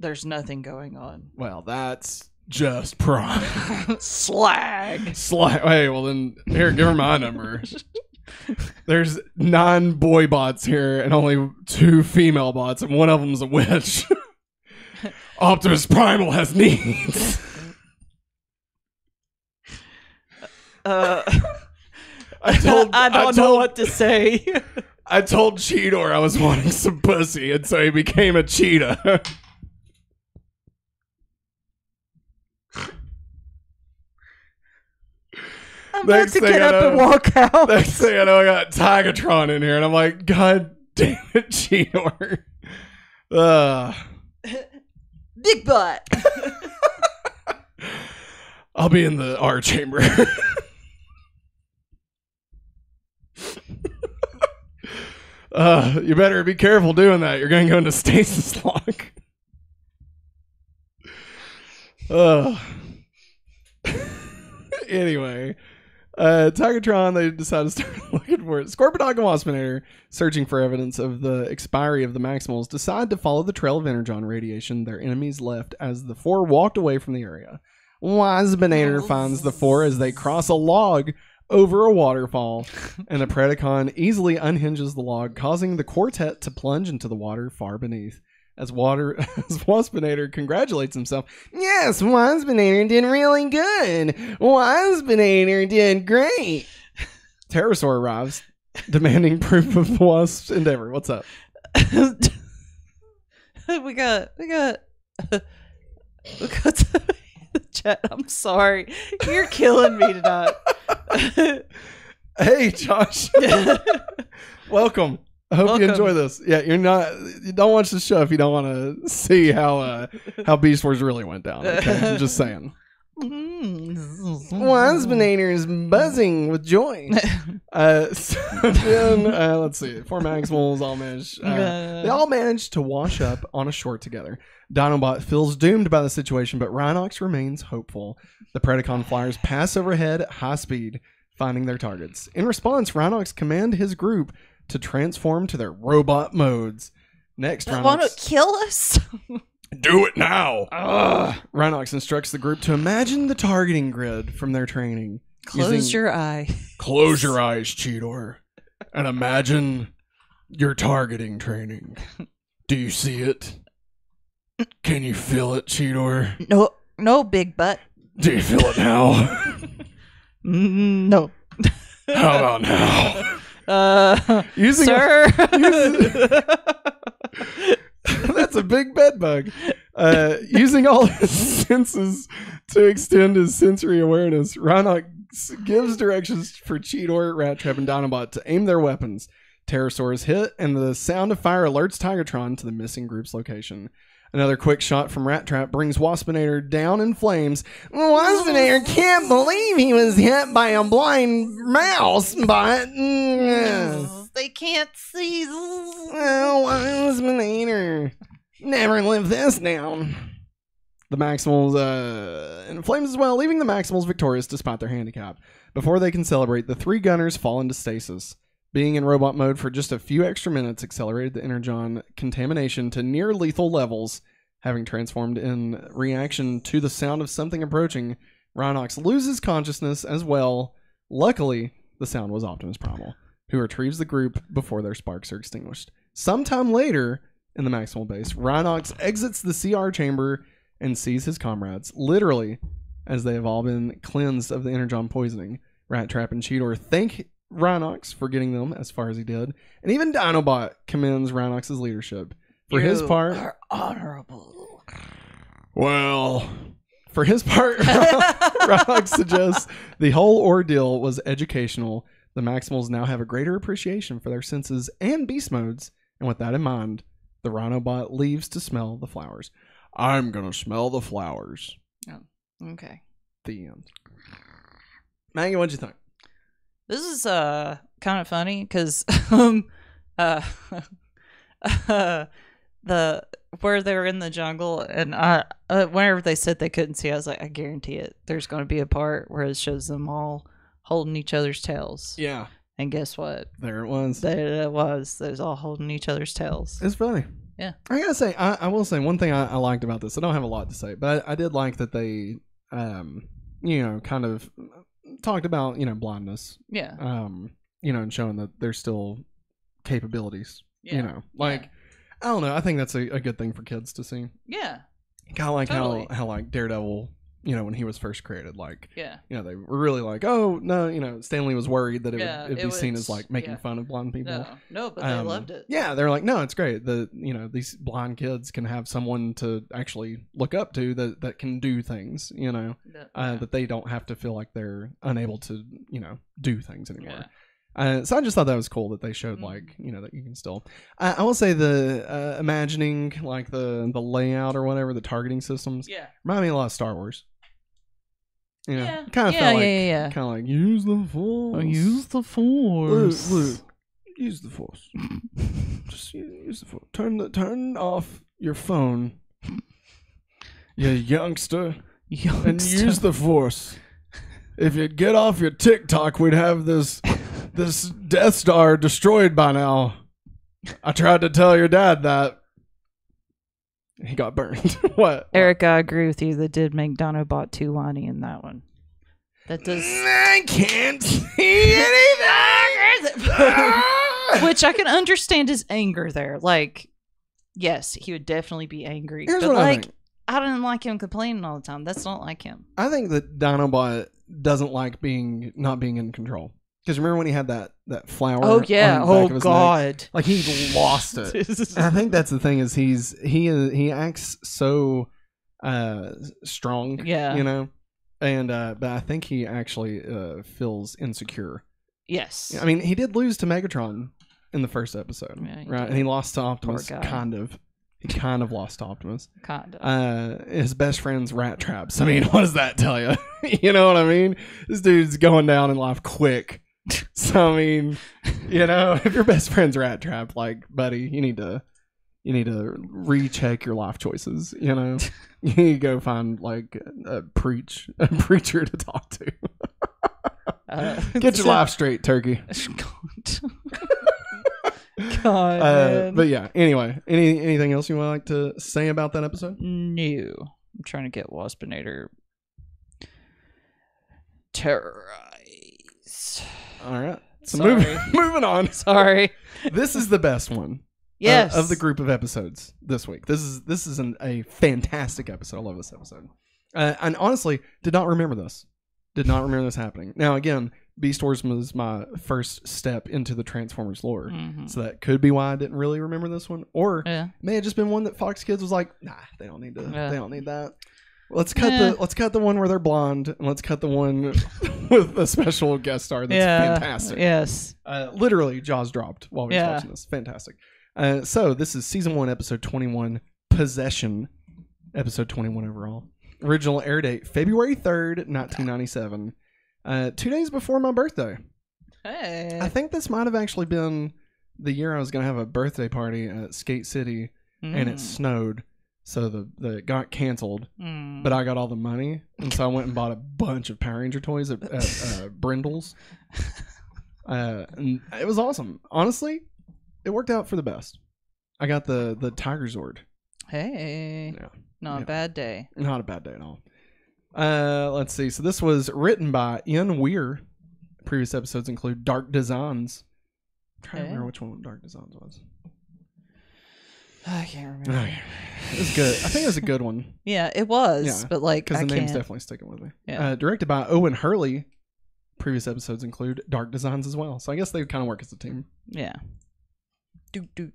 There's nothing going on. Well, that's just prime. Slag. Hey, well then, here, give her my number. There's 9 boy bots here and only 2 female bots, and one of them's a witch. Optimus Primal has needs. I don't know what to say. I told Cheetor I was wanting some pussy, and so he became a cheetah. I'm about to get up and walk out. Next thing I know, I got Tigertron in here, and I'm like, God damn it, Cheetor. Big butt. I'll be in the R chamber. You better be careful doing that. You're going to go into stasis lock. Anyway, Tigertron, they decide to start looking for it. Scorpidog and Waspinator, searching for evidence of the expiry of the Maximals, decide to follow the trail of energon radiation their enemies left as the 4 walked away from the area. Waspinator finds the 4 as they cross a log over a waterfall, and the Predacon easily unhinges the log, causing the quartet to plunge into the water far beneath. As Waspinator congratulates himself, yes, Waspinator did really good. Waspinator did great. Terrorsaur arrives, demanding proof of the Wasp's endeavor. What's up? we got the chat. I'm sorry. You're killing me tonight. Hey, Josh. Welcome. I hope you enjoy this. Yeah, you don't watch the show if you don't want to see how Beast Wars really went down. Okay? I'm just saying. Waspinator is buzzing with joy. So then, let's see. 4 Maximals all managed. They all managed to wash up on a shore together. Dinobot feels doomed by the situation, but Rhinox remains hopeful. The Predacon flyers pass overhead at high speed, finding their targets. In response, Rhinox commands his group to transform to their robot modes. Next, Rhinox want to kill us? Do it now! Rhinox instructs the group to imagine the targeting grid from their training. Close your eye. Close your eyes, Cheetor, and imagine your targeting training. Do you see it? Can you feel it, Cheetor? No, big butt. Do you feel it now? No. How about now? Sir. That's a big bed bug. Using all his senses to extend his sensory awareness, Rhinox gives directions for Cheetor, Rattrap, and Dinobot to aim their weapons. Terrorsaur is hit, and the sound of fire alerts Tigatron to the missing group's location. Another quick shot from Rattrap brings Waspinator down in flames. Waspinator can't believe he was hit by a blind mouse, but... They can't see. Oh, Waspinator. Never live this down. The Maximals in flames as well, leaving the Maximals victorious despite their handicap. Before they can celebrate, the three gunners fall into stasis. Being in robot mode for just a few extra minutes accelerated the Energon contamination to near lethal levels. Having transformed in reaction to the sound of something approaching, Rhinox loses consciousness as well. Luckily, the sound was Optimus Primal, who retrieves the group before their sparks are extinguished. Sometime later, in the Maximal base, Rhinox exits the CR chamber and sees his comrades, literally, as they have all been cleansed of the Energon poisoning. Rattrap and Cheetor thank Rhinox for getting them as far as he did, and even Dinobot commends Rhinox's leadership. For his part, are honorable. Well, for his part, Rhinox suggests the whole ordeal was educational. The Maximals now have a greater appreciation for their senses and beast modes, and with that in mind, the Rhinobot leaves to smell the flowers. I'm gonna smell the flowers. Oh, okay. The end. Maggie, what'd you think? This is kind of funny because the where they're in the jungle and whenever they said they couldn't see, I was like, I guarantee it. There's going to be a part where it shows them all holding each other's tails. Yeah. And guess what? There it was. There it was. They was all holding each other's tails. It's funny. Yeah. I gotta say, I will say one thing I liked about this. I don't have a lot to say, but I did like that they, kind of talked about, blindness. Yeah. And showing that there's still capabilities. Yeah. I don't know. I think that's a good thing for kids to see. Yeah. Kind of like Totally. how like Daredevil, when he was first created, Yeah. they were really like, oh no, Stanley was worried that it'd be seen as like making yeah. fun of blind people. No, but they loved it. Yeah, they're like, no, it's great that these blind kids can have someone to actually look up to that can do things, that they don't have to feel like they're unable to do things anymore. Yeah. So I just thought that was cool that they showed that you can still. I will say the imagining like the layout or whatever, the targeting systems. Yeah. Remind me a lot of Star Wars. Yeah. Kind of felt like kind of like use the force. Use the force. Luke, use the force. Just use the force. Turn off your phone, you youngster, and use the force. If you'd get off your TikTok, we'd have this Death Star destroyed by now. I tried to tell your dad that. He got burned. What? Eric, I agree with you. That did make Dinobot too whiny in that one. That does. I can't see anything. Which I can understand his anger there. Like, yes, he would definitely be angry. Here's but what I think. I didn't like him complaining all the time. That's not like him. I think that Dinobot doesn't like not being in control. Because remember when he had that flower? Oh yeah! On the back Oh of his god! neck? Like he lost it. And I think that's the thing is he acts so strong. Yeah. And but I think he actually feels insecure. Yes. I mean, he did lose to Megatron in the first episode, Yeah, right? And he lost to Optimus. Poor guy. Kind of. He kind of lost to Optimus. Kind of. His best friend's Rattraps. I mean, what does that tell you? You know what I mean? This dude's going down in life quick. So I mean, if your best friend's Rattrap, like, buddy, you need to recheck your life choices. You need to go find like a preacher to talk to. Get your life straight, turkey. God. But yeah. Anyway, anything else you would like to say about that episode? No, I'm trying to get Waspinator terrorized. All right. So Sorry. moving on. Sorry. This is the best one. Yes. Of the group of episodes this week. This is a fantastic episode. I love this episode. And honestly, did not remember this. Did not remember this happening. Now, again, Beast Wars was my first step into the Transformers lore. Mm-hmm. So that could be why I didn't really remember this one. Or may have just been one that Fox Kids was like, nah, they don't need to. They don't need that. Let's cut the one where they're blonde, and let's cut the one with a special guest star that's fantastic. Yes. Literally, jaws dropped while we were watching this. Fantastic. So this is season 1, episode 21, Possession, episode 21 overall. Original air date February 3rd, 1997. 2 days before my birthday. Hey. I think this might have actually been the year I was going to have a birthday party at Skate City, and it snowed. So the got canceled, but I got all the money, and so I went and bought a bunch of Power Ranger toys at Brindle's. And it was awesome. Honestly, it worked out for the best. I got the Tiger Zord. Hey. Not a bad day. Not a bad day at all. Let's see. So this was written by Ian Weir. Previous episodes include Dark Designs. I'm trying to remember which one Dark Designs was. I can't remember. It was good. I think it was a good one. Yeah, it was. But like, because the name's definitely sticking with me. Yeah. Directed by Owen Hurley. Previous episodes include Dark Designs as well. So I guess they kind of work as a team. Yeah. Do.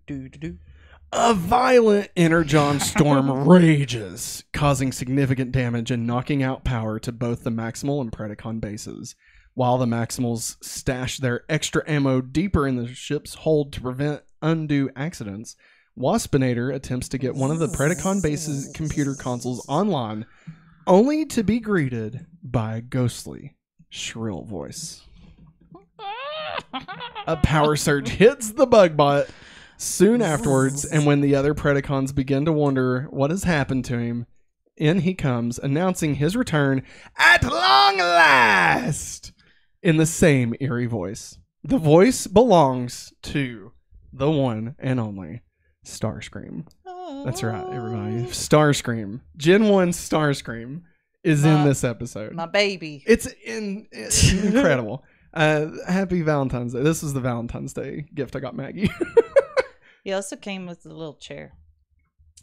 A violent energon storm rages, causing significant damage and knocking out power to both the Maximal and Predacon bases. While the Maximals stash their extra ammo deeper in the ship's hold to prevent undue accidents, Waspinator attempts to get one of the Predacon base's computer consoles online, only to be greeted by a ghostly, shrill voice. A power surge hits the Bugbot soon afterwards, and when the other Predacons begin to wonder what has happened to him, in he comes, announcing his return at long last in the same eerie voice. The voice belongs to the one and only Starscream. That's right, everybody. Starscream. Gen 1 Starscream is in this episode. My baby. It's incredible. Happy Valentine's Day. This is the Valentine's Day gift I got Maggie. He also came with a little chair.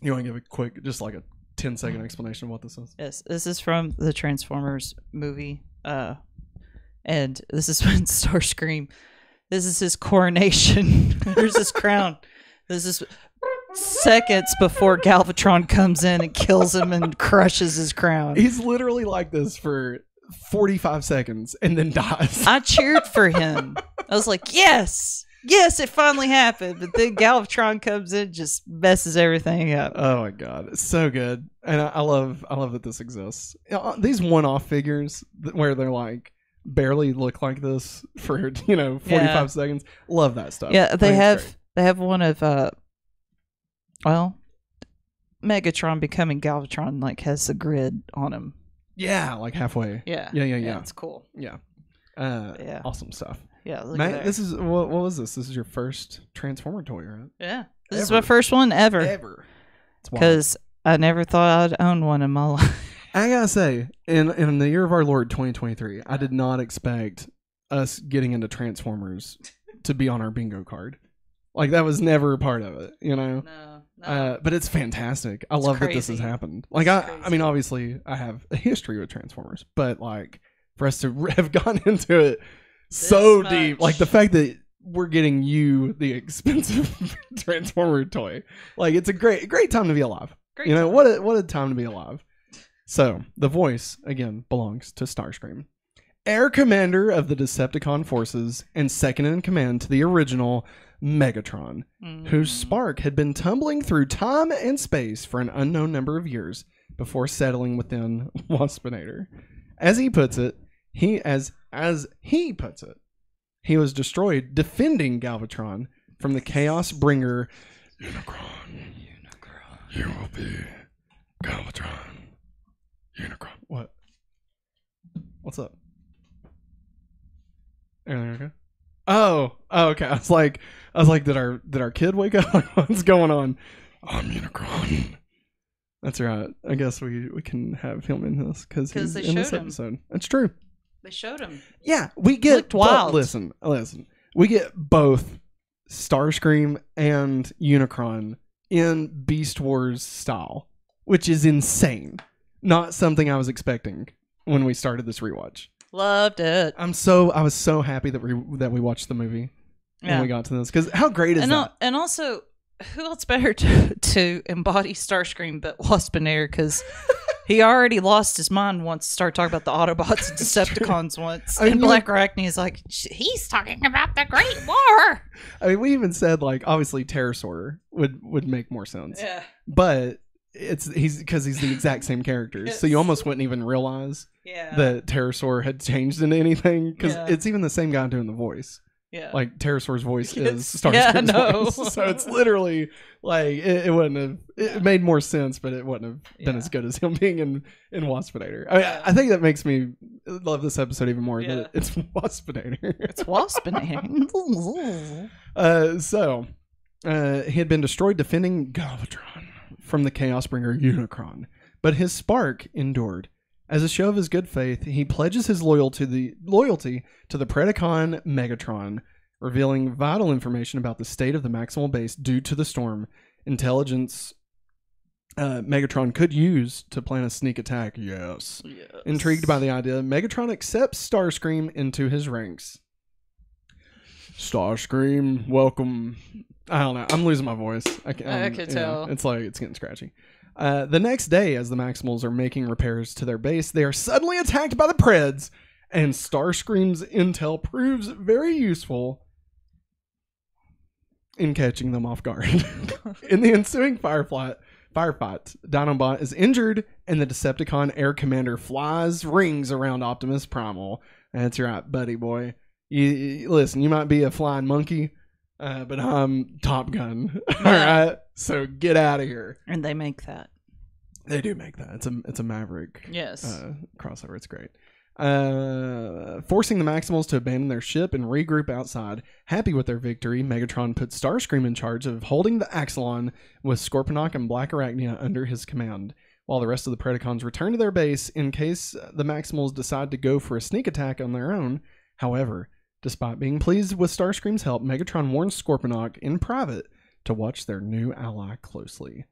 You want to give a quick, just like a 10-second explanation of what this is? Yes, this is from the Transformers movie. And this is when Starscream, this is his coronation. There's his crown. This is seconds before Galvatron comes in and kills him and crushes his crown. He's literally like this for 45 seconds and then dies. I cheered for him. I was like, yes, it finally happened. But then Galvatron comes in, just messes everything up. Oh my god, it's so good, and I love that this exists. These one-off figures where they're like barely look like this for 45 seconds. Love that stuff. Yeah, they have one of Megatron becoming Galvatron, like has the grid on him. Yeah, like halfway. Yeah. It's cool. Yeah. Awesome stuff. Yeah, look Matt, at that. this is what was this? This is your first Transformer toy, right? Yeah. This is my first one ever. Because I never thought I'd own one in my life. I gotta say, in the year of our Lord 2023, I did not expect us getting into Transformers to be on our bingo card. Like, that was never a part of it, No. But it's fantastic. I love that this has happened. Like, I mean, obviously, I have a history with Transformers, but like, for us to have gone into it so deep, like the fact that we're getting you the expensive Transformer toy, like, it's a great time to be alive. What a time to be alive. So the voice again belongs to Starscream, Air Commander of the Decepticon forces and second in command to the original Megatron, whose spark had been tumbling through time and space for an unknown number of years before settling within Waspinator. As he puts it, he was destroyed defending Galvatron from the Chaos Bringer. Unicron. You will be Galvatron. Unicron. What? What's up? Everything okay? Oh, okay. I was like, did our kid wake up? What's going on? I'm Unicron. That's right. I guess we can have him in this because he's in this episode. That's true. They showed him. Yeah, we get looked wild. Listen. We get both Starscream and Unicron in Beast Wars style, which is insane. Not something I was expecting when we started this rewatch. Loved it. I was so happy that we watched the movie when we got to this, because how great is that? And also, who else better to embody Starscream but Waspinator? Because he already lost his mind once. Started talking about the Autobots and Decepticons once, and Black Arachne is like, He's talking about the Great War. I mean, we even said like obviously Terrorsaur would make more sense. Yeah, but he's the exact same character, so you almost wouldn't even realize that Terrorsaur had changed into anything, because it's even the same guy doing the voice. Yeah, like Terrorsaur's voice is Starscream's voice, so it's literally like it wouldn't have. It made more sense, but it wouldn't have been as good as him being in Waspinator. I mean, I think that makes me love this episode even more. That it's Waspinator. It's Waspinator. So he had been destroyed defending Galvatron from the Chaos Bringer Unicron, but his spark endured. As a show of his good faith, he pledges his loyalty to the Predacon Megatron, revealing vital information about the state of the Maximal base due to the storm. Intelligence Megatron could use to plan a sneak attack. Yes. Intrigued by the idea, Megatron accepts Starscream into his ranks. Starscream, welcome. I don't know. I'm losing my voice. I can tell. It's like it's getting scratchy. The next day, as the Maximals are making repairs to their base, they are suddenly attacked by the Preds, and Starscream's intel proves very useful in catching them off guard. In the ensuing firefight, Dinobot is injured, and the Decepticon Air Commander flies rings around Optimus Primal. That's right, buddy boy. Listen, you might be a flying monkey, but I'm Top Gun. All right, so get out of here. And they make that. They do make that. It's a Maverick. Yes. Crossover. It's great. Forcing the Maximals to abandon their ship and regroup outside. Happy with their victory, Megatron puts Starscream in charge of holding the Axelon, with Scorponok and Black Arachnia under his command, while the rest of the Predacons return to their base in case the Maximals decide to go for a sneak attack on their own. However, despite being pleased with Starscream's help, Megatron warns Scorponok in private to watch their new ally closely.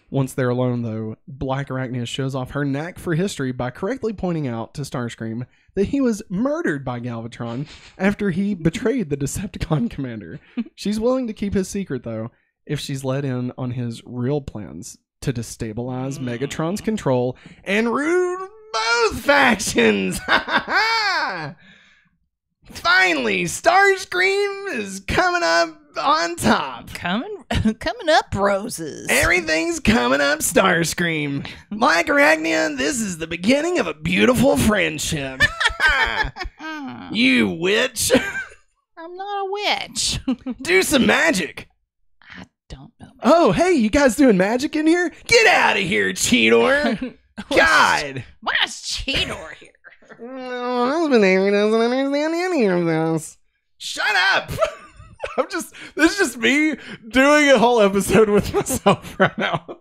Once they're alone, though, Black Arachnia shows off her knack for history by correctly pointing out to Starscream that he was murdered by Galvatron after he betrayed the Decepticon commander. She's willing to keep his secret, though, if she's let in on his real plans to destabilize Megatron's control and ruin both factions. Finally, Starscream is coming up on top. Coming up, roses. Everything's coming up, Starscream. Black Arachnia, this is the beginning of a beautiful friendship. You witch. I'm not a witch. Do some magic. I don't know. Oh, hey, you guys doing magic in here? Get out of here, Cheetor. God. Why is Cheetor here? Waspinator doesn't understand any of this. Shut up. This is just me doing a whole episode with myself right now.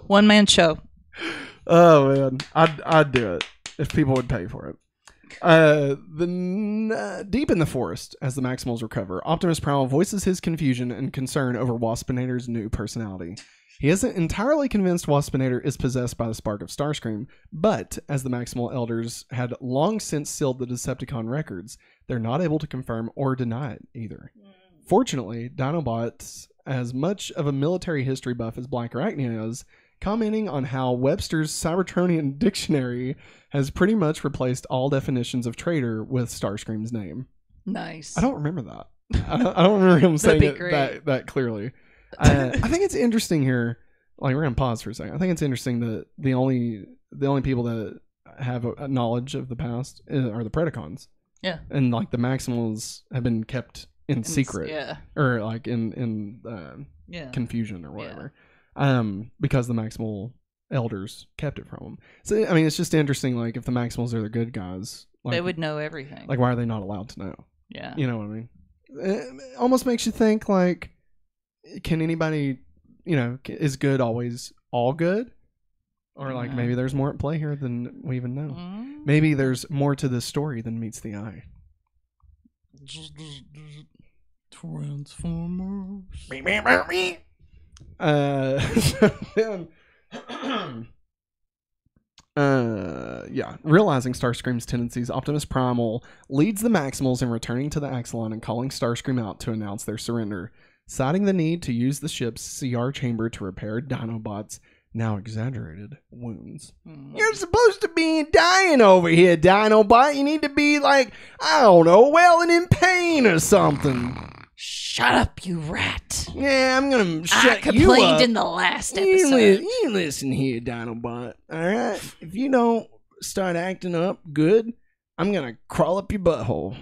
One man show. Oh man, I'd do it if people would pay for it. Deep in the forest, as the Maximals recover, Optimus Primal voices his confusion and concern over Waspinator's new personality. He isn't entirely convinced Waspinator is possessed by the spark of Starscream, but as the Maximal Elders had long since sealed the Decepticon records, they're not able to confirm or deny it either. Fortunately, Dinobot's as much of a military history buff as Black Arachnia is, commenting on how Webster's Cybertronian dictionary has pretty much replaced all definitions of traitor with Starscream's name. Nice. I don't remember that. I don't remember him saying it that clearly. I think it's interesting here. Like, we're gonna pause for a second. I think it's interesting that the only people that have a knowledge of the past are the Predacons. Yeah. And like the Maximals have been kept in secret. Yeah. Or like in confusion or whatever. Because the Maximal Elders kept it from them. So I mean, it's just interesting. Like, if the Maximals are the good guys, like, they would know everything. Like, why are they not allowed to know? Yeah. You know what I mean? It almost makes you think, like, can anybody, is good always all good? Or like maybe there's more at play here than we even know. Maybe there's more to this story than meets the eye. Transformers. Realizing Starscream's tendencies, Optimus Primal leads the Maximals in returning to the Axelon and calling Starscream out to announce their surrender, citing the need to use the ship's CR chamber to repair Dinobot's now exaggerated wounds. You're supposed to be dying over here, Dinobot. You need to be like, I don't know, well and in pain or something. Shut up, you rat. Yeah, I'm gonna shut you up. I complained in the last episode. You listen here, Dinobot. Alright? If you don't start acting up good, I'm gonna crawl up your butthole.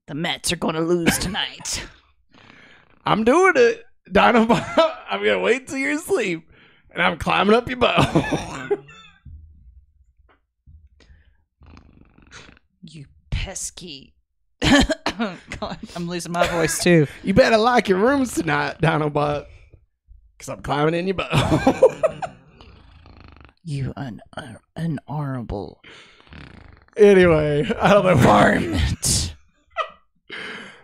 The Mets are gonna lose tonight. I'm doing it, Dinobot. I'm gonna wait till you're asleep. And I'm climbing up your butthole. You pesky. God, I'm losing my voice too. You better like your rooms tonight, Dinobot. Because I'm climbing in your butthole. You unhonorable. Anyway, I don't know. Varmint.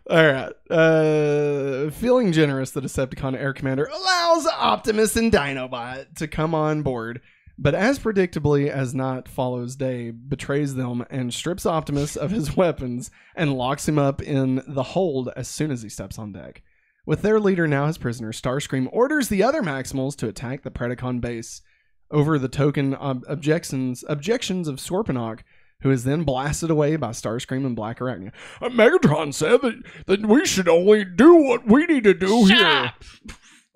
Alright. Feeling generous, the Decepticon Air Commander allows Optimus and Dinobot to come on board, but as predictably as not follows day, betrays them and strips Optimus of his weapons and locks him up in the hold as soon as he steps on deck. With their leader now his prisoner, Starscream orders the other Maximals to attack the Predacon base. Over the token objections of Scorponok, who is then blasted away by Starscream and Black Arachnia. Megatron said that we should only do what we need to do here.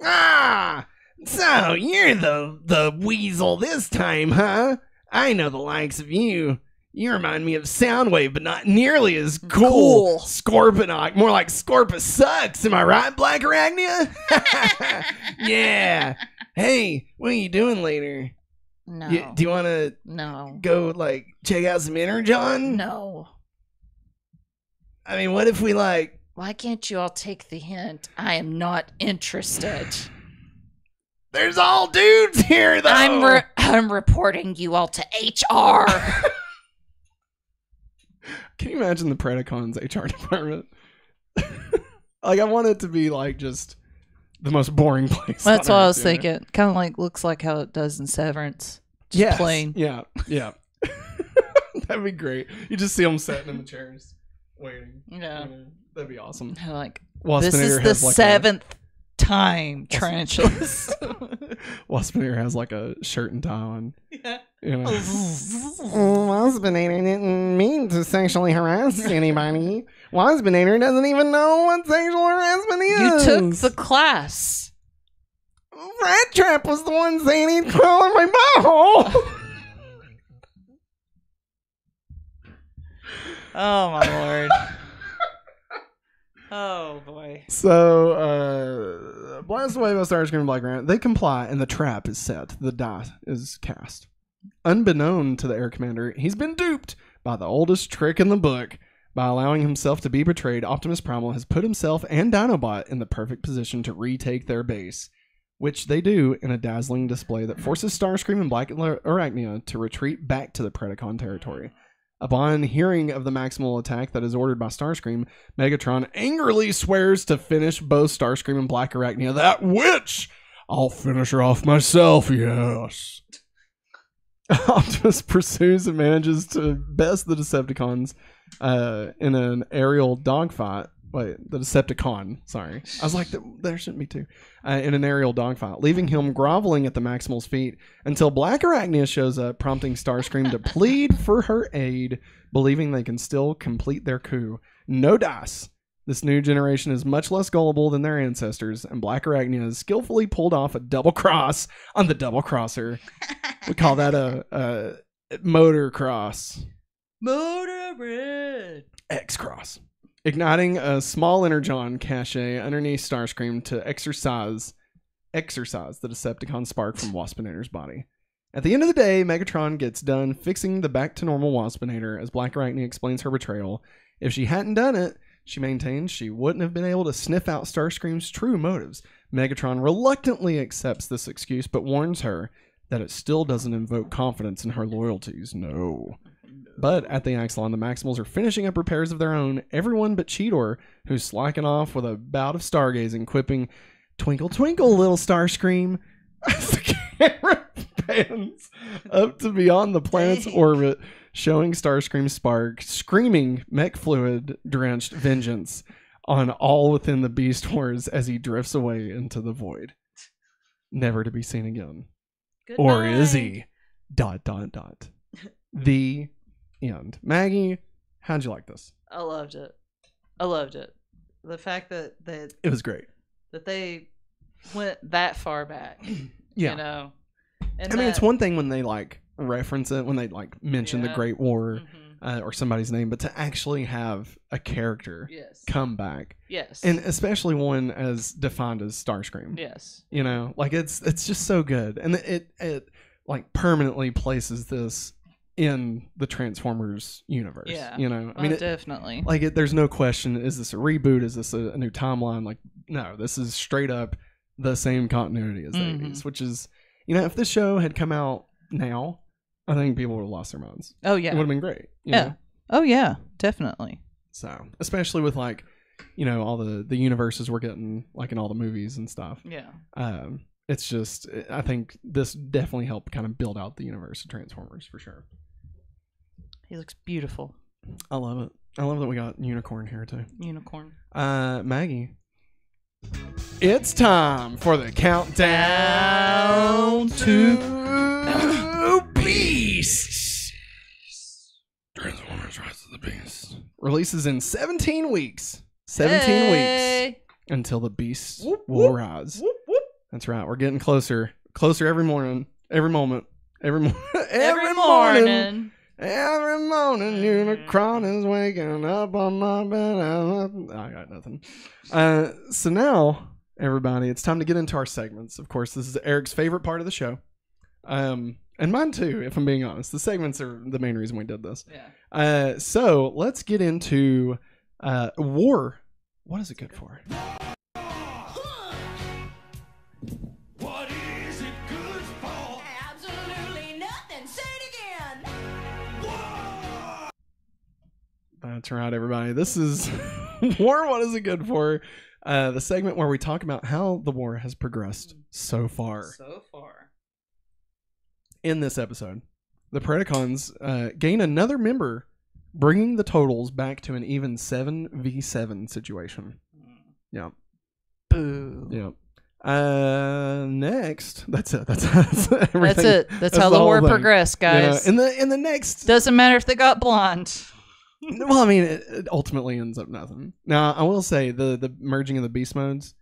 Ah, so you're the weasel this time, huh? I know the likes of you. You remind me of Soundwave, but not nearly as cool. Scorponok, more like Scorpus sucks. Am I right, Black Arachnia? Yeah. Hey, what are you doing later? No. Do you want to go, like, check out some Energon? No. I mean, what if we, like... Why can't you all take the hint? I am not interested. There's all dudes here, though! I'm reporting you all to HR. Can you imagine the Predacons HR department? Like, I want it to be, like, just... the most boring place. That's what I was thinking. Kind of like looks like how it does in Severance. Just plain. Yeah. That'd be great. You just see them sitting in the chairs, waiting. Yeah. That'd be awesome. Like, Waspinator this is the seventh time Tarantulas. Waspinator has like a shirt and tie on. Yeah. You know. Waspinator didn't mean to sexually harass anybody. Waspinator doesn't even know what sexual harassment is. You took the class. Rattrap was the one saying he'd crawl in my butthole. Oh my lord. Oh boy. So, blast away by Starscream and Black Arachnia. They comply, and the trap is set. The die is cast. Unbeknown to the Air Commander, he's been duped by the oldest trick in the book. By allowing himself to be betrayed, Optimus Primal has put himself and Dinobot in the perfect position to retake their base, which they do in a dazzling display that forces Starscream and Black Arachnia to retreat back to the Predacon territory. Upon hearing of the Maximal attack that is ordered by Starscream, Megatron angrily swears to finish both Starscream and Black Arachnia. That witch! I'll finish her off myself, yes. Optimus pursues and manages to best the Decepticons in an aerial dogfight. Wait, the Decepticon. Sorry. I was like, there shouldn't be two. In an aerial dogfight, leaving him groveling at the Maximal's feet until Black Arachnia shows up, prompting Starscream to plead for her aid, believing they can still complete their coup. No dice. This new generation is much less gullible than their ancestors, and Black Arachnia has skillfully pulled off a double cross on the double crosser. We call that a motor cross. Motor red. X-cross. Igniting a small energon cache underneath Starscream to exercise the Decepticon spark from Waspinator's body. At the end of the day, Megatron gets done fixing the back-to-normal Waspinator as Black Arachnia explains her betrayal. If she hadn't done it, she maintains she wouldn't have been able to sniff out Starscream's true motives. Megatron reluctantly accepts this excuse, but warns her that it still doesn't invoke confidence in her loyalties. No. But at the Axelon, the Maximals are finishing up repairs of their own, everyone but Cheetor, who's slacking off with a bout of stargazing, quipping, "Twinkle, twinkle, little Starscream," as the camera pans up to beyond the planet's orbit, showing Starscream spark, screaming mech fluid-drenched vengeance on all within the Beast Wars as he drifts away into the void. Never to be seen again. Good Or night. is he? ... The end. Maggie, how'd you like this? I loved it. I loved it. The fact that It was great. they went that far back. Yeah. You know. And I mean, it's one thing when they like reference it, when they like mention the Great War or somebody's name, but to actually have a character come back. Yes. And especially one as defined as Starscream. Yes. You know, like it's just so good. And it like permanently places this in the Transformers universe. Yeah. You know, I mean, definitely. there's no question. Is this a reboot? Is this a new timeline? Like, no, this is straight up the same continuity as the 80s, which is, you know, if this show had come out now, I think people would have lost their minds. Oh, yeah. It would have been great. You know? Oh, yeah. Definitely. So, especially with like, you know, all the universes we're getting like in all the movies and stuff. Yeah. It's just, I think this definitely helped kind of build out the universe of Transformers for sure. He looks beautiful. I love it. I love that we got Unicorn here too. Unicorn. Maggie, it's time for the countdown to Beast. Transformers Rise of the Beast releases in 17 weeks. 17 weeks until the Beast will rise. That's right. We're getting closer every morning, every moment, every morning. Every morning, Unicron is waking up on my bed. I got nothing. So now, everybody, it's time to get into our segments. Of course, this is Eric's favorite part of the show. And mine too, if I'm being honest. The segments are the main reason we did this. Yeah. So let's get into war. What is it good for? What is it good for? Absolutely nothing. Say it again. That's right, everybody. This is War. What is it good for? The segment where we talk about how the war has progressed so far. In this episode, the Predacons gain another member, bringing the totals back to an even 7v7 situation. Yeah. Boo. Yeah. Next, that's it. That's everything. That's it. That's how the war progressed, guys. You know, in the next, doesn't matter if they got blonde. well, I mean, it ultimately ends up nothing. Now, I will say the merging of the beast modes,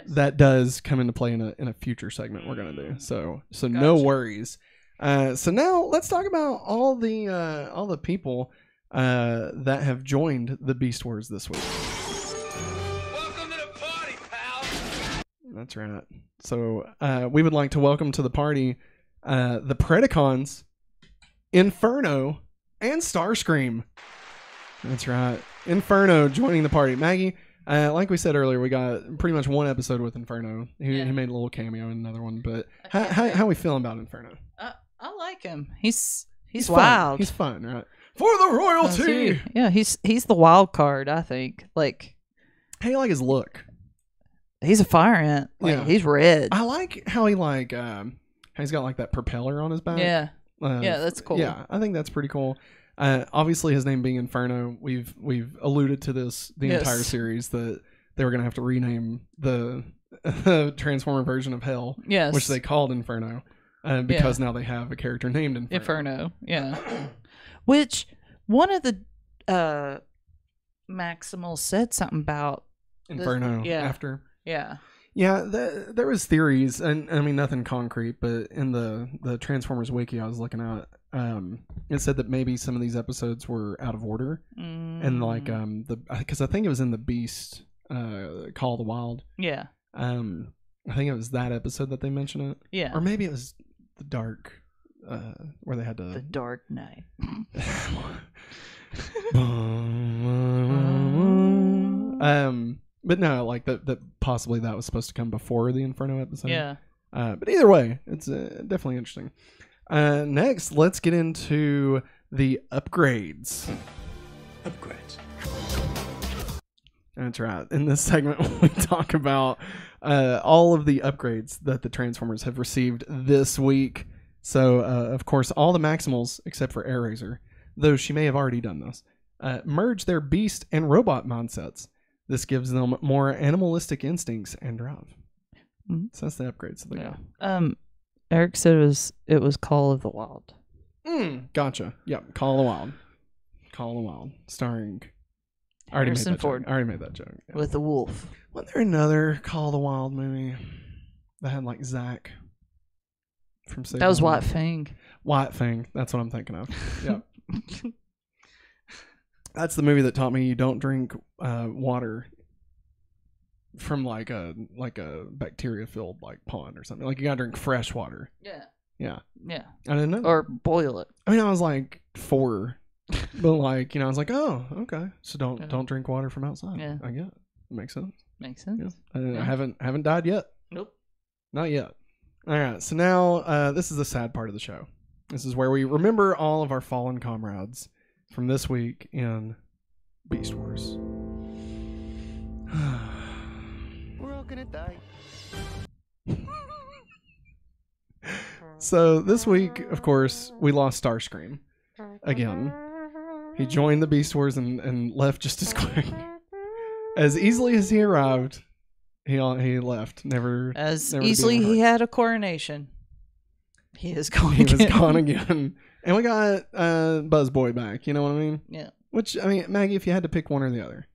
that does come into play in a future segment we're gonna do. So no worries. So now let's talk about all the people that have joined the Beast Wars this week. Welcome to the party, pal. That's right. So we would like to welcome to the party the Predacons, Inferno, and Starscream. That's right. Inferno joining the party. Maggie, like we said earlier, we got pretty much one episode with Inferno. He made a little cameo in another one. But how we feeling about Inferno? I like him. He's Fun. wild. He's fun, right? For the royalty. Yeah, he's the wild card, I think. Like, How you like his look? he's a fire ant. Like, he's red. I like how he how he's got like that propeller on his back. Yeah. Yeah, that's cool. Yeah, I think that's pretty cool. Obviously, his name being Inferno, we've alluded to this the entire series that they were going to have to rename the Transformer version of Hell, which they called Inferno, because now they have a character named Inferno. Yeah. Which one of the Maximals said something about Inferno yeah. after. Yeah. Yeah, there was theories, and I mean nothing concrete, but in the Transformers wiki I was looking at, it said that maybe some of these episodes were out of order, and like because I think it was in the Beast Call of the Wild. Yeah. I think it was that episode that they mentioned it. Yeah. Or maybe it was the Dark, where they had to The Dark Knight. But no, like that possibly that was supposed to come before the Inferno episode. Yeah. But either way, it's definitely interesting. Next, let's get into the upgrades. Upgrades. That's right. In this segment, we talk about all of the upgrades that the Transformers have received this week. So, of course, all the Maximals, except for Airazor, though she may have already done this, merge their beast and robot mindsets. This gives them more animalistic instincts and drive. Mm-hmm. So that's the upgrades that they got. Eric said it was Call of the Wild. Gotcha. Yep. Call of the Wild. Call of the Wild. Starring... I already made that joke. Yeah. With a wolf. Wasn't there another Call of the Wild movie that had like Zach from Signal? That was White Fang. White Fang. That's what I'm thinking of. Yep. That's the movie that taught me you don't drink water from like a bacteria filled like pond or something. Like you gotta drink fresh water. Yeah. Yeah. Yeah. I didn't know. Or boil it. I mean, I was like 4, but like I was like, oh, okay. So don't drink water from outside. Yeah. I get it. Makes sense. Makes sense. Yeah. I haven't died yet. Nope. Not yet. All right. So now this is the sad part of the show. This is where we remember all of our fallen comrades from this week in Beast Wars. We're all gonna die. So this week, of course, we lost Starscream again. He joined the Beast Wars and left just as quick. As easily as he arrived, he left. Never easily he had a coronation. He is gone again. He was gone again. And we got Buzz Boy back. You know what I mean? Yeah. Which, I mean, Maggie, if you had to pick one or the other.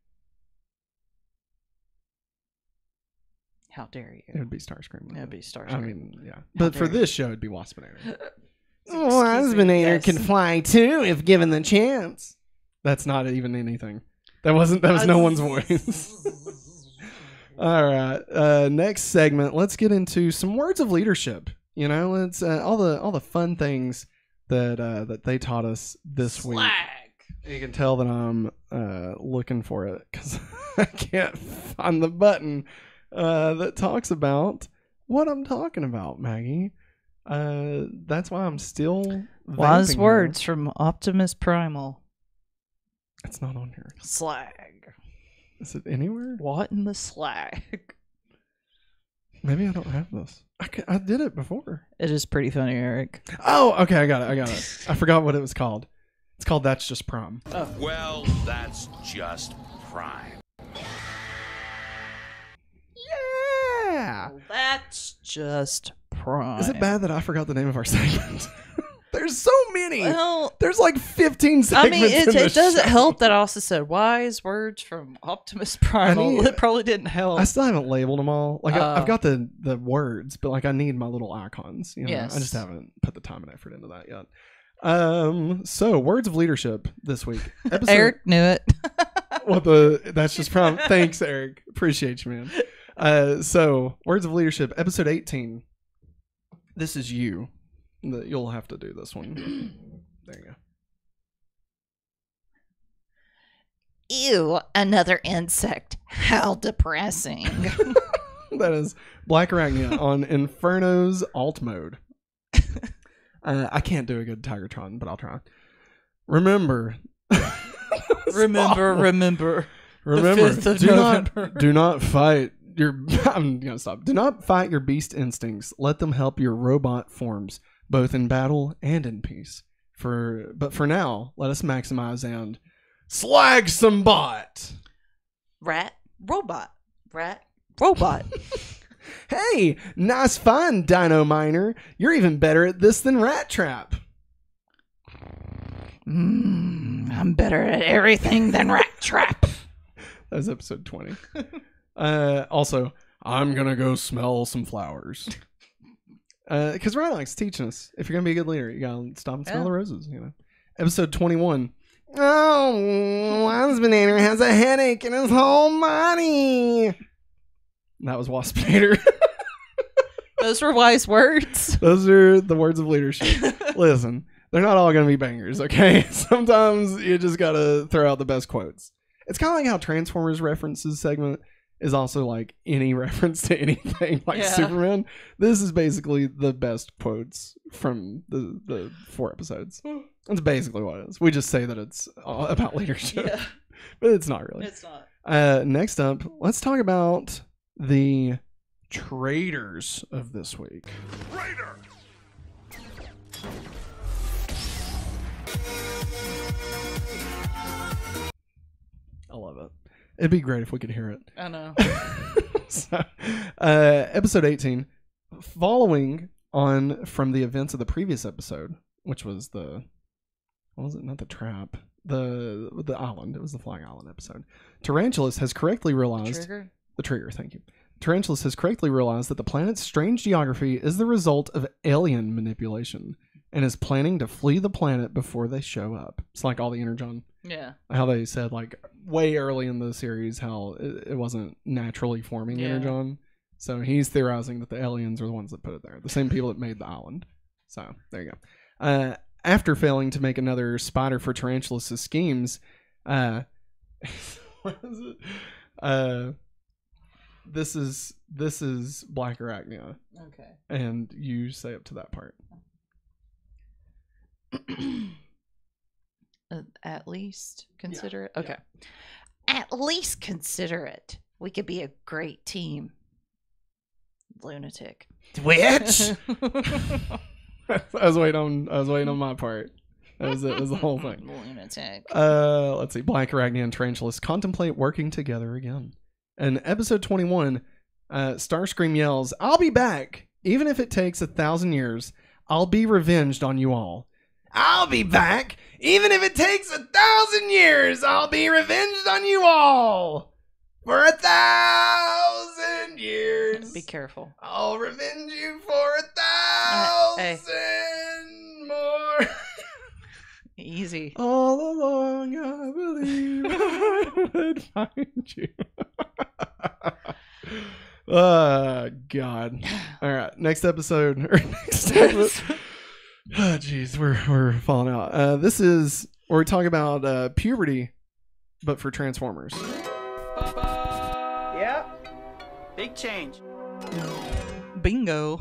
How dare you? It would be Starscream. It would be Starscream. I mean, yeah. But for this show, it'd be Waspinator. Waspinator can fly too if given the chance. That's not even anything. That was no one's voice. All right. Next segment. Let's get into some words of leadership. You know, it's all the fun things that they taught us this week. You can tell that I'm looking for it because I can't find the button that talks about what I'm talking about, Maggie. That's why I'm still wise words here. from Optimus Primal. It's not on here. Slag. Is it anywhere? What in the slag? Maybe I don't have this. I did it before. It is pretty funny, Eric. Oh, okay, I got it. I forgot what it was called. It's called That's Just Prime. Oh. Well, that's just prime. Yeah. That's just prime. Is it bad that I forgot the name of our segment? There's so many. Well, there's like 15 segments. I mean, in it doesn't show. help that I also said wise words from Optimus Primal. It probably didn't help. I still haven't labeled them all. Like I've got the words, but like I need my little icons. You know? Yes. I just haven't put the time and effort into that yet. So words of leadership this week. Eric knew it. That's just prime. Thanks, Eric. Appreciate you, man. So words of leadership, episode 18. This is you. You'll have to do this one. There you go. Ew, another insect. How depressing. That is Black Arachnia on Inferno's alt mode. I can't do a good Tigertron, but I'll try. Remember. Remember. Remember. The 5th of November. Do not fight your. I'm gonna stop. Do not fight your beast instincts. Let them help your robot forms, both in battle and in peace. But for now, let us maximize and slag some bot. Robot. Hey, nice find, Dino Miner. You're even better at this than Rattrap. I'm better at everything than Rattrap. That was episode 20. Also, I'm gonna go smell some flowers. Because Rhinox is teaching us, if you're gonna be a good leader, you gotta stop and smell the roses. You know. Episode 21. Oh, Waspinator has a headache in his whole body. That was Waspinator. Those were wise words. Those are the words of leadership. Listen, they're not all gonna be bangers, okay? Sometimes you just gotta throw out the best quotes. It's kind of like how Transformers references segment is also like any reference to anything like Yeah. Superman. This is basically the best quotes from the 4 episodes. That's basically what it is. We just say that it's all about leadership, Yeah. but it's not really. It's not. Next up, let's talk about the traitors of this week. Raider! I love it. It'd be great if we could hear it. I know. So, episode 18, following on from the events of the previous episode, which was what was it? Not the trap. The island. It was the flying island episode. Tarantulas has correctly realized the trigger. Thank you. Tarantulas has correctly realized that the planet's strange geography is the result of alien manipulation and is planning to flee the planet before they show up. It's like all the Energon. Yeah. How they said like way early in the series how it wasn't naturally forming Energon. So he's theorizing that the aliens are the ones that put it there. The same people that made the island. So there you go. After failing to make another spider for Tarantulas' schemes, what is it? This is Black Arachnia. Okay. And you say up to that part. At least consider it. Okay. At least consider it. We could be a great team. Lunatic. Which? I was waiting on my part. That was it. That was the whole thing. Lunatic. Let's see. Black Arachnia and Tarantulas contemplate working together again. In episode 21, Starscream yells, "I'll be back, even if it takes 1,000 years. I'll be revenged on you all. I'll be back, even if it takes 1,000 years. I'll be revenged on you all for 1,000 years. Be careful. I'll revenge you for 1,000 more." Easy. All along, I believe I would find you. God. All right, next episode. Oh, jeez, we're falling out. This is where we talk about puberty, but for Transformers. Yep. Big change. Bingo.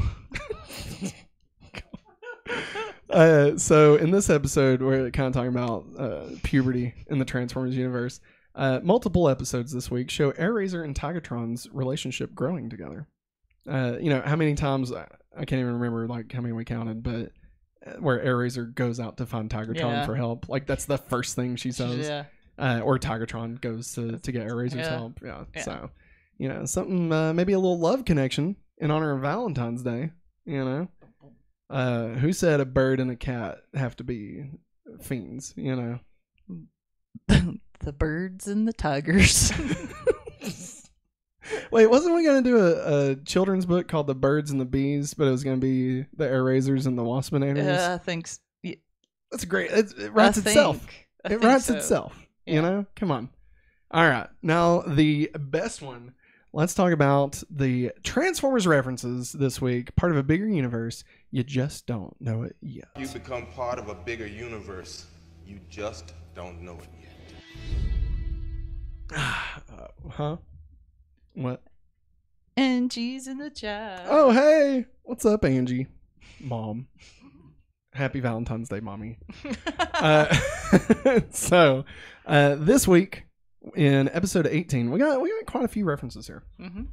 So in this episode, we're kind of talking about puberty in the Transformers universe. Multiple episodes this week show Airazor and Tigatron's relationship growing together. How many times, I can't even remember like how many we counted, but where Airazor goes out to find Tigatron for help. Like that's the first thing she says. Yeah. Or Tigatron goes to get Airazor's help. Yeah. Yeah. So, something, maybe a little love connection in honor of Valentine's Day, who said a bird and a cat have to be fiends, The birds and the tigers. Wait, wasn't we going to do a children's book called The Birds and the Bees, but it was going to be the Airazors and the Waspinators? I think That's great. It writes itself. It writes so. itself. Yeah. Come on. All right. Now, the best one. Let's talk about the Transformers references this week. Part of a bigger universe. You just don't know it yet. You become part of a bigger universe. You just don't know it yet. Huh? What? Angie's in the chat. Oh, hey. What's up, Angie? Mom. Happy Valentine's Day, Mommy. So, this week in episode 18, we got quite a few references here. Mm-hmm.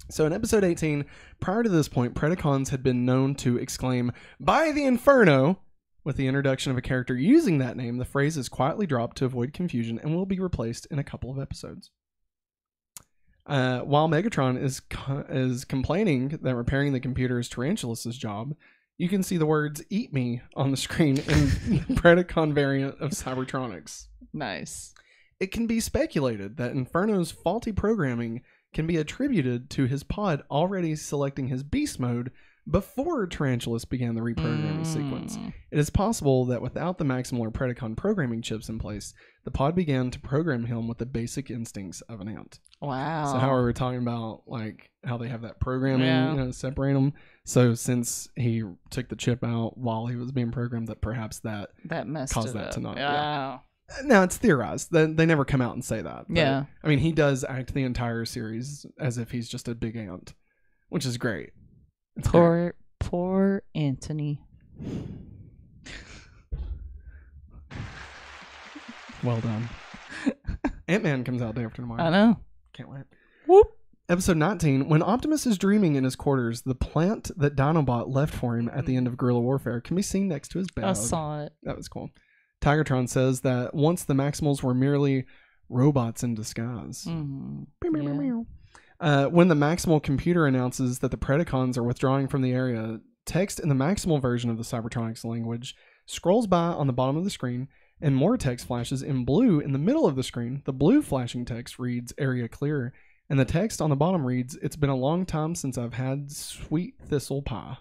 So in episode 18, prior to this point, Predacons had been known to exclaim, "By the Inferno!" With the introduction of a character using that name, the phrase is quietly dropped to avoid confusion and will be replaced in a couple of episodes. While Megatron is complaining that repairing the computer is Tarantulas' job, you can see the words "Eat me" on the screen in the Predacon variant of Cybertronics. Nice. It can be speculated that Inferno's faulty programming can be attributed to his pod already selecting his beast mode before Tarantulas began the reprogramming sequence. It is possible that without the Maximal or Predacon programming chips in place, the pod began to program him with the basic instincts of an ant. Wow. So how we were talking about like how they have that programming, separate them. So since he took the chip out while he was being programmed, that perhaps that messed caused it that up. to not. Wow. No, it's theorized. They never come out and say that. But, Yeah. I mean, he does act the entire series as if he's just a big ant, which is great. It's great. Poor Anthony. Well done. Ant-Man comes out day after tomorrow. I know. Can't wait. Whoop. Episode 19. When Optimus is dreaming in his quarters, the plant that Dinobot left for him at the end of Guerrilla Warfare can be seen next to his bed. I saw it. That was cool. Tigertron says that once the Maximals were merely robots in disguise. Mhm. When the Maximal computer announces that the Predacons are withdrawing from the area, text in the Maximal version of the Cybertronics language scrolls by on the bottom of the screen, and more text flashes in blue in the middle of the screen. The blue flashing text reads "Area Clear," and the text on the bottom reads, "It's been a long time since I've had sweet thistle pie."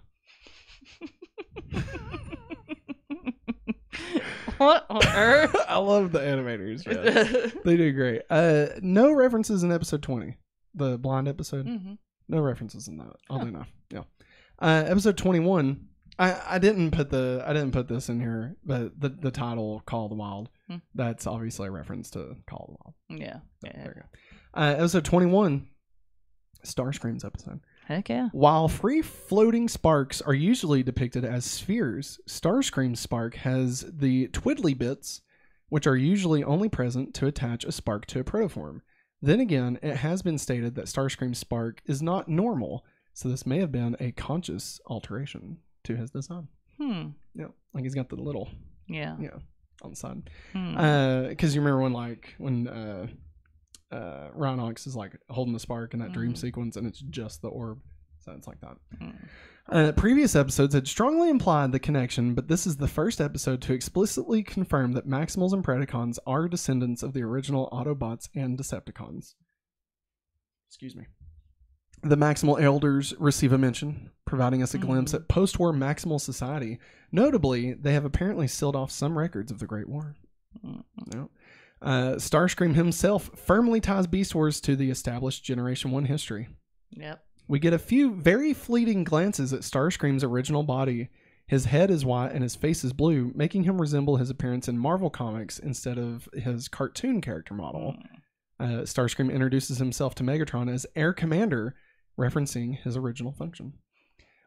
What on earth? I love the animators. Yeah. They do great. No references in episode 20, the blind episode. Mhm. No references in that. Oddly enough. Yeah. Episode 21. I didn't put this in here, but the title "Call of the Wild." That's obviously a reference to Call of the Wild. Yeah. So, there you go. Episode 21. Starscream's episode. Heck yeah. While free-floating sparks are usually depicted as spheres, Starscream's spark has the twiddly bits, which are usually only present to attach a spark to a protoform. Then again, it has been stated that Starscream's spark is not normal, so this may have been a conscious alteration to his design. Yeah, like he's got the little, Yeah. on the side. Because you remember when Rhinox is like holding the spark in that dream sequence, and it's just the orb. So it's like that. Previous episodes had strongly implied the connection, but this is the first episode to explicitly confirm that Maximals and Predacons are descendants of the original Autobots and Decepticons. Excuse me. The Maximal Elders receive a mention, providing us a glimpse at post-war Maximal society. Notably, they have apparently sealed off some records of the Great War. No. Starscream himself firmly ties Beast Wars to the established Generation 1 history. Yep. We get a few very fleeting glances at Starscream's original body. His head is white and his face is blue, making him resemble his appearance in Marvel Comics instead of his cartoon character model. Starscream introduces himself to Megatron as Air Commander, referencing his original function.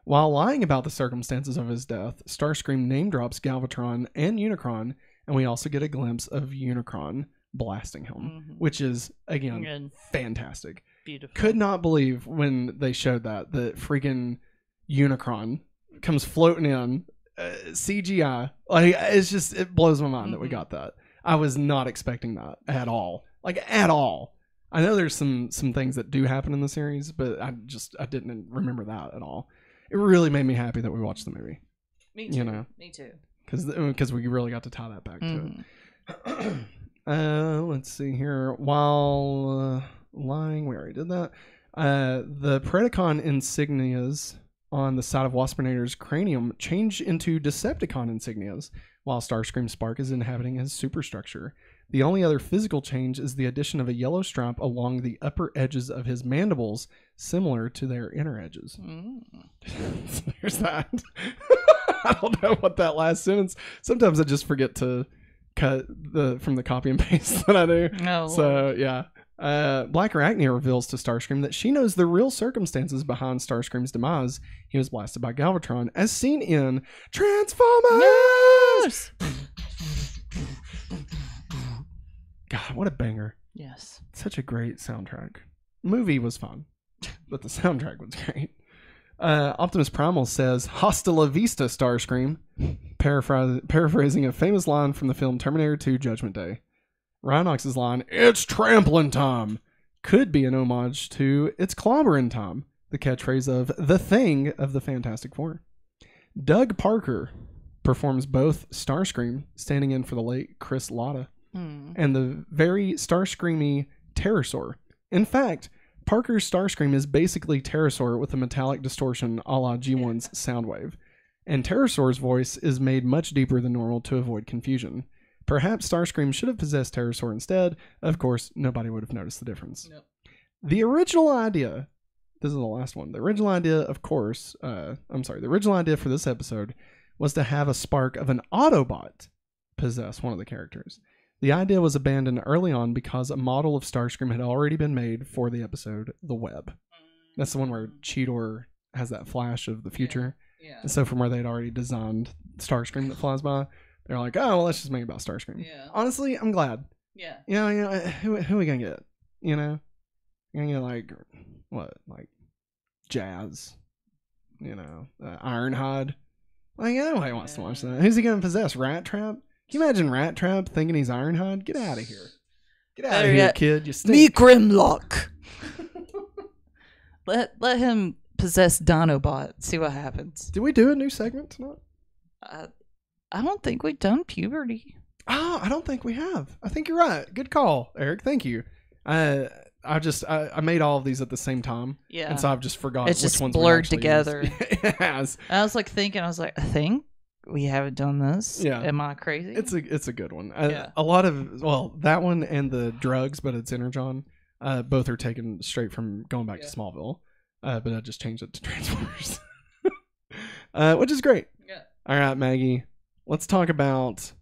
While lying about the circumstances of his death, Starscream name drops Galvatron and Unicron, and we also get a glimpse of Unicron blasting him, which is, again, fantastic. Beautiful. Could not believe when they showed that freaking Unicron comes floating in, CGI. Like, it blows my mind that we got that. I was not expecting that at all. Like, at all. I know there's some things that do happen in the series, but I didn't remember that at all. It really made me happy that we watched the movie. Me too. You know? Me too. Because we really got to tie that back to it. Let's see here. While lying, we already did that. The Predacon insignias on the side of Waspinator's cranium change into Decepticon insignias, while Starscream Spark is inhabiting his superstructure. The only other physical change is the addition of a yellow stripe along the upper edges of his mandibles, similar to their inner edges. So there's that. I don't know what that last sentence. Sometimes I just forget to cut from the copy and paste that I do. No. So yeah. Black Arachnia reveals to Starscream that she knows the real circumstances behind Starscream's demise. He was blasted by Galvatron, as seen in Transformers. Yes! God, what a banger! Yes. Such a great soundtrack. Movie was fun, but the soundtrack was great. Optimus Primal says, "Hasta la vista, Starscream," paraphrasing a famous line from the film Terminator 2 Judgment Day. Rhinox's line, "It's trampling time," could be an homage to "It's clobbering time," the catchphrase of The Thing of the Fantastic Four. Doug Parker performs both Starscream, standing in for the late Chris Latta, and the very Starscreamy Terrorsaur. In fact, Parker's Starscream is basically Terrorsaur with a metallic distortion a la G1's Soundwave, and Terrorsaur's voice is made much deeper than normal to avoid confusion. Perhaps Starscream should have possessed Terrorsaur instead. Of course, nobody would have noticed the difference. Nope. The original idea, this is the last one, the original idea, of course, the original idea for this episode was to have a spark of an Autobot possess one of the characters. The idea was abandoned early on because a model of Starscream had already been made for the episode The Web. That's the one where Cheetor has that flash of the future. Yeah. And so from where they'd already designed Starscream that flies by, they're like, oh, well, let's just make it about Starscream. Yeah. Honestly, I'm glad. Yeah. You know, who are we going to get? You know? You're going to get, like, what? Like, Jazz. You know? Ironhide. Like, nobody wants to watch that. Who's he going to possess? Rattrap? Can you imagine Rattrap thinking he's Ironhide? Get out of here. Get out of here, kid. You stink. Me Grimlock. Let him possess Dinobot. See what happens. Did we do a new segment tonight? I don't think we've done puberty. Oh, I don't think we have. I think you're right. Good call, Eric. Thank you. I made all of these at the same time. Yeah. And so I've just forgotten It's which just ones we blurred actually together. used. It has. I was like thinking, I think we haven't done this. Yeah. Am I crazy? It's a good one. Yeah. A lot of, well, that one and the drugs, but it's Energon. Both are taken straight from going back to Smallville. But I just changed it to Transformers. Which is great. Yeah. All right, Maggie. Let's talk about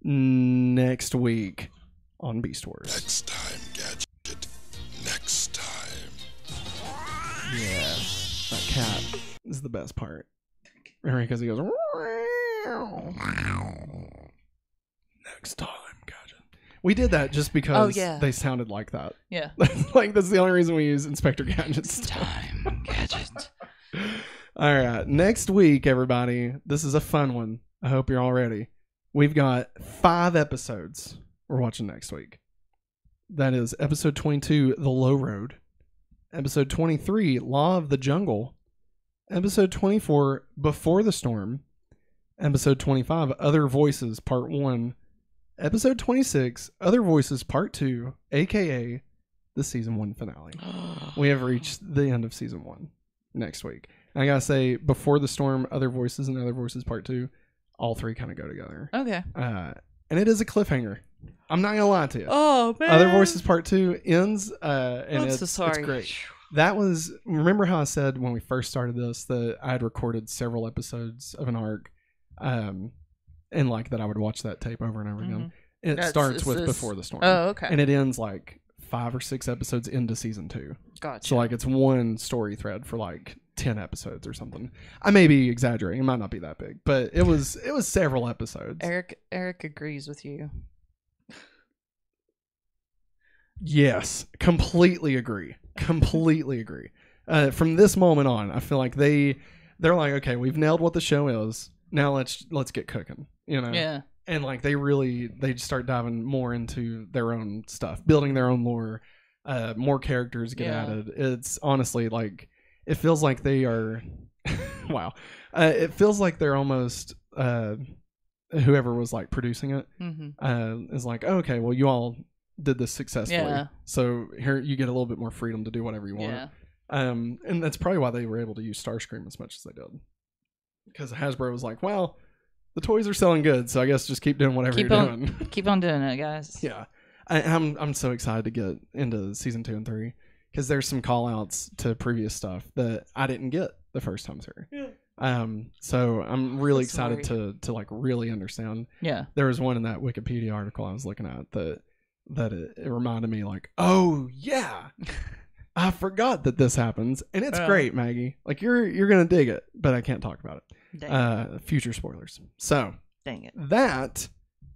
next week on Beast Wars. Next time, Gadget. Next time. Yeah. That cat is the best part. Because he goes, next time, Gadget. We did that just because they sounded like that. Yeah. Like, that's the only reason we use Inspector Gadget's Time, Gadget. All right. Next week, everybody. This is a fun one. I hope you're all ready. We've got 5 episodes we're watching next week. That is episode 22, The Low Road. Episode 23, Law of the Jungle. Episode 24, Before the Storm. Episode 25, Other Voices, Part 1. Episode 26, Other Voices, Part 2, a.k.a. the Season 1 finale. We have reached the end of Season 1 next week. And I gotta say, Before the Storm, Other Voices, and Other Voices, Part 2, all 3 kind of go together. Okay. And it is a cliffhanger. I'm not gonna lie to you. Oh, man. Other Voices Part 2 ends, and I'm so it's sorry. great. That was, remember how I said when we first started this that I had recorded several episodes of an arc, and like that I would watch that tape over and over again. And it starts with Before the Storm. Oh, okay. And it ends like 5 or 6 episodes into season 2. Gotcha. So like it's one story thread for like 10 episodes or something. I may be exaggerating. It might not be that big, but it was several episodes. Eric agrees with you. Yes, completely agree. Completely agree. From this moment on, I feel like they're like, okay, we've nailed what the show is. Now let's get cooking. You know? Yeah. And like they just start diving more into their own stuff, building their own lore. More characters get added. It's honestly like it feels like they are. Wow, it feels like they're almost whoever was like producing it is like, oh, okay, well you all did this successfully, so here you get a little bit more freedom to do whatever you want. Yeah. And that's probably why they were able to use Starscream as much as they did, because Hasbro was like, well, the toys are selling good, so I guess just keep doing whatever you're doing. Keep on doing it, guys. Yeah. I'm so excited to get into season 2 and 3 because there's some call outs to previous stuff that I didn't get the first time through. Yeah. So I'm really excited to like really understand. Yeah. There was one in that Wikipedia article I was looking at that it reminded me like, oh yeah, I forgot that this happens, and it's great, Maggie. Like you're gonna dig it, but I can't talk about it. Future spoilers. So dang it. That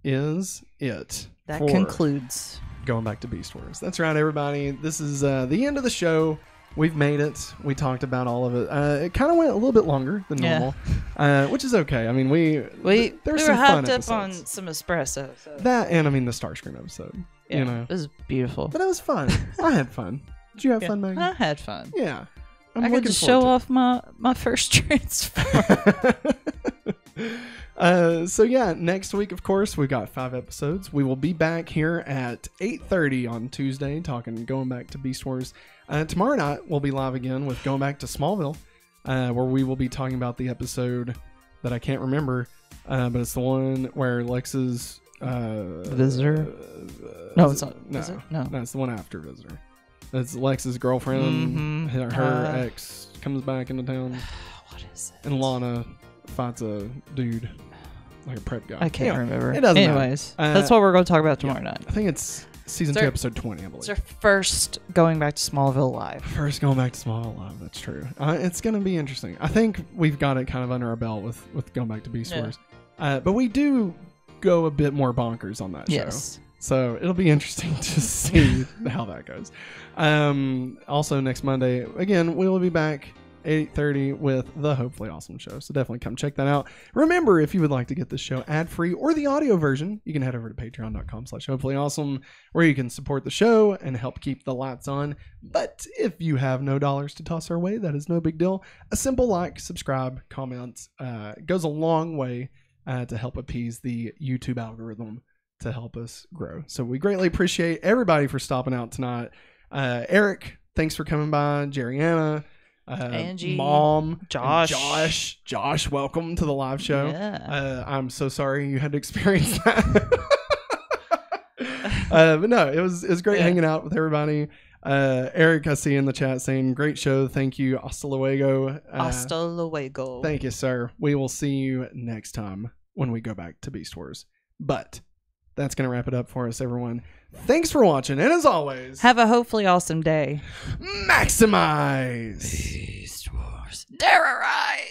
is it. That concludes Going Back to Beast Wars. That's right, everybody. This is the end of the show. We've made it. We talked about all of it. It kind of went a little bit longer than normal, which is okay. I mean, we were some fun hyped up episodes. on some espresso. So. That and I mean the Starscream episode. Yeah, you know, it was beautiful. But it was fun. I had fun. Did you have fun, Maggie? I had fun. Yeah. I could just show off my first transfer. So yeah, next week, of course, we've got 5 episodes. We will be back here at 8:30 on Tuesday going back to Beast Wars. Tomorrow night, we'll be live again with Going Back to Smallville, where we will be talking about the episode that I can't remember, but it's the one where Lex's... Visitor? No, it's not. No, is it? No, it's the one after Visitor. It's Lex's girlfriend. Her ex comes back into town. What is it? And Lana fights a dude. like a prep guy. I can't remember. It doesn't Anyways, matter. that's what we're going to talk about tomorrow night. I think it's season It's 2, our- episode 20, I believe. It's our first going back to Smallville live. First going back to Small Love, that's true. It's going to be interesting. I think we've got it kind of under our belt with going back to Beast Yeah. Wars. But we do go a bit more bonkers on that show. Yes. So it'll be interesting to see how that goes. Also, next Monday, again, we will be back 8:30 with the Hopefully Awesome show. So definitely come check that out. Remember, if you would like to get this show ad-free or the audio version, you can head over to patreon.com/hopefullyawesome, where you can support the show and help keep the lights on. But if you have no dollars to toss our way, that is no big deal. A simple like, subscribe, comment goes a long way to help appease the YouTube algorithm to help us grow. So we greatly appreciate everybody for stopping out tonight. Eric, thanks for coming by. Jerriana, Angie, Mom, Josh. and Josh, welcome to the live show. Yeah. I'm so sorry you had to experience that. But no, it was great hanging out with everybody. Eric, I see in the chat saying, great show. Thank you. Hasta luego. Hasta luego. Thank you, sir. We will see you next time when we go back to Beast Wars. But that's going to wrap it up for us, everyone. Thanks for watching. And as always, Have a hopefully awesome day. maximize. Beast Wars. Terrorize!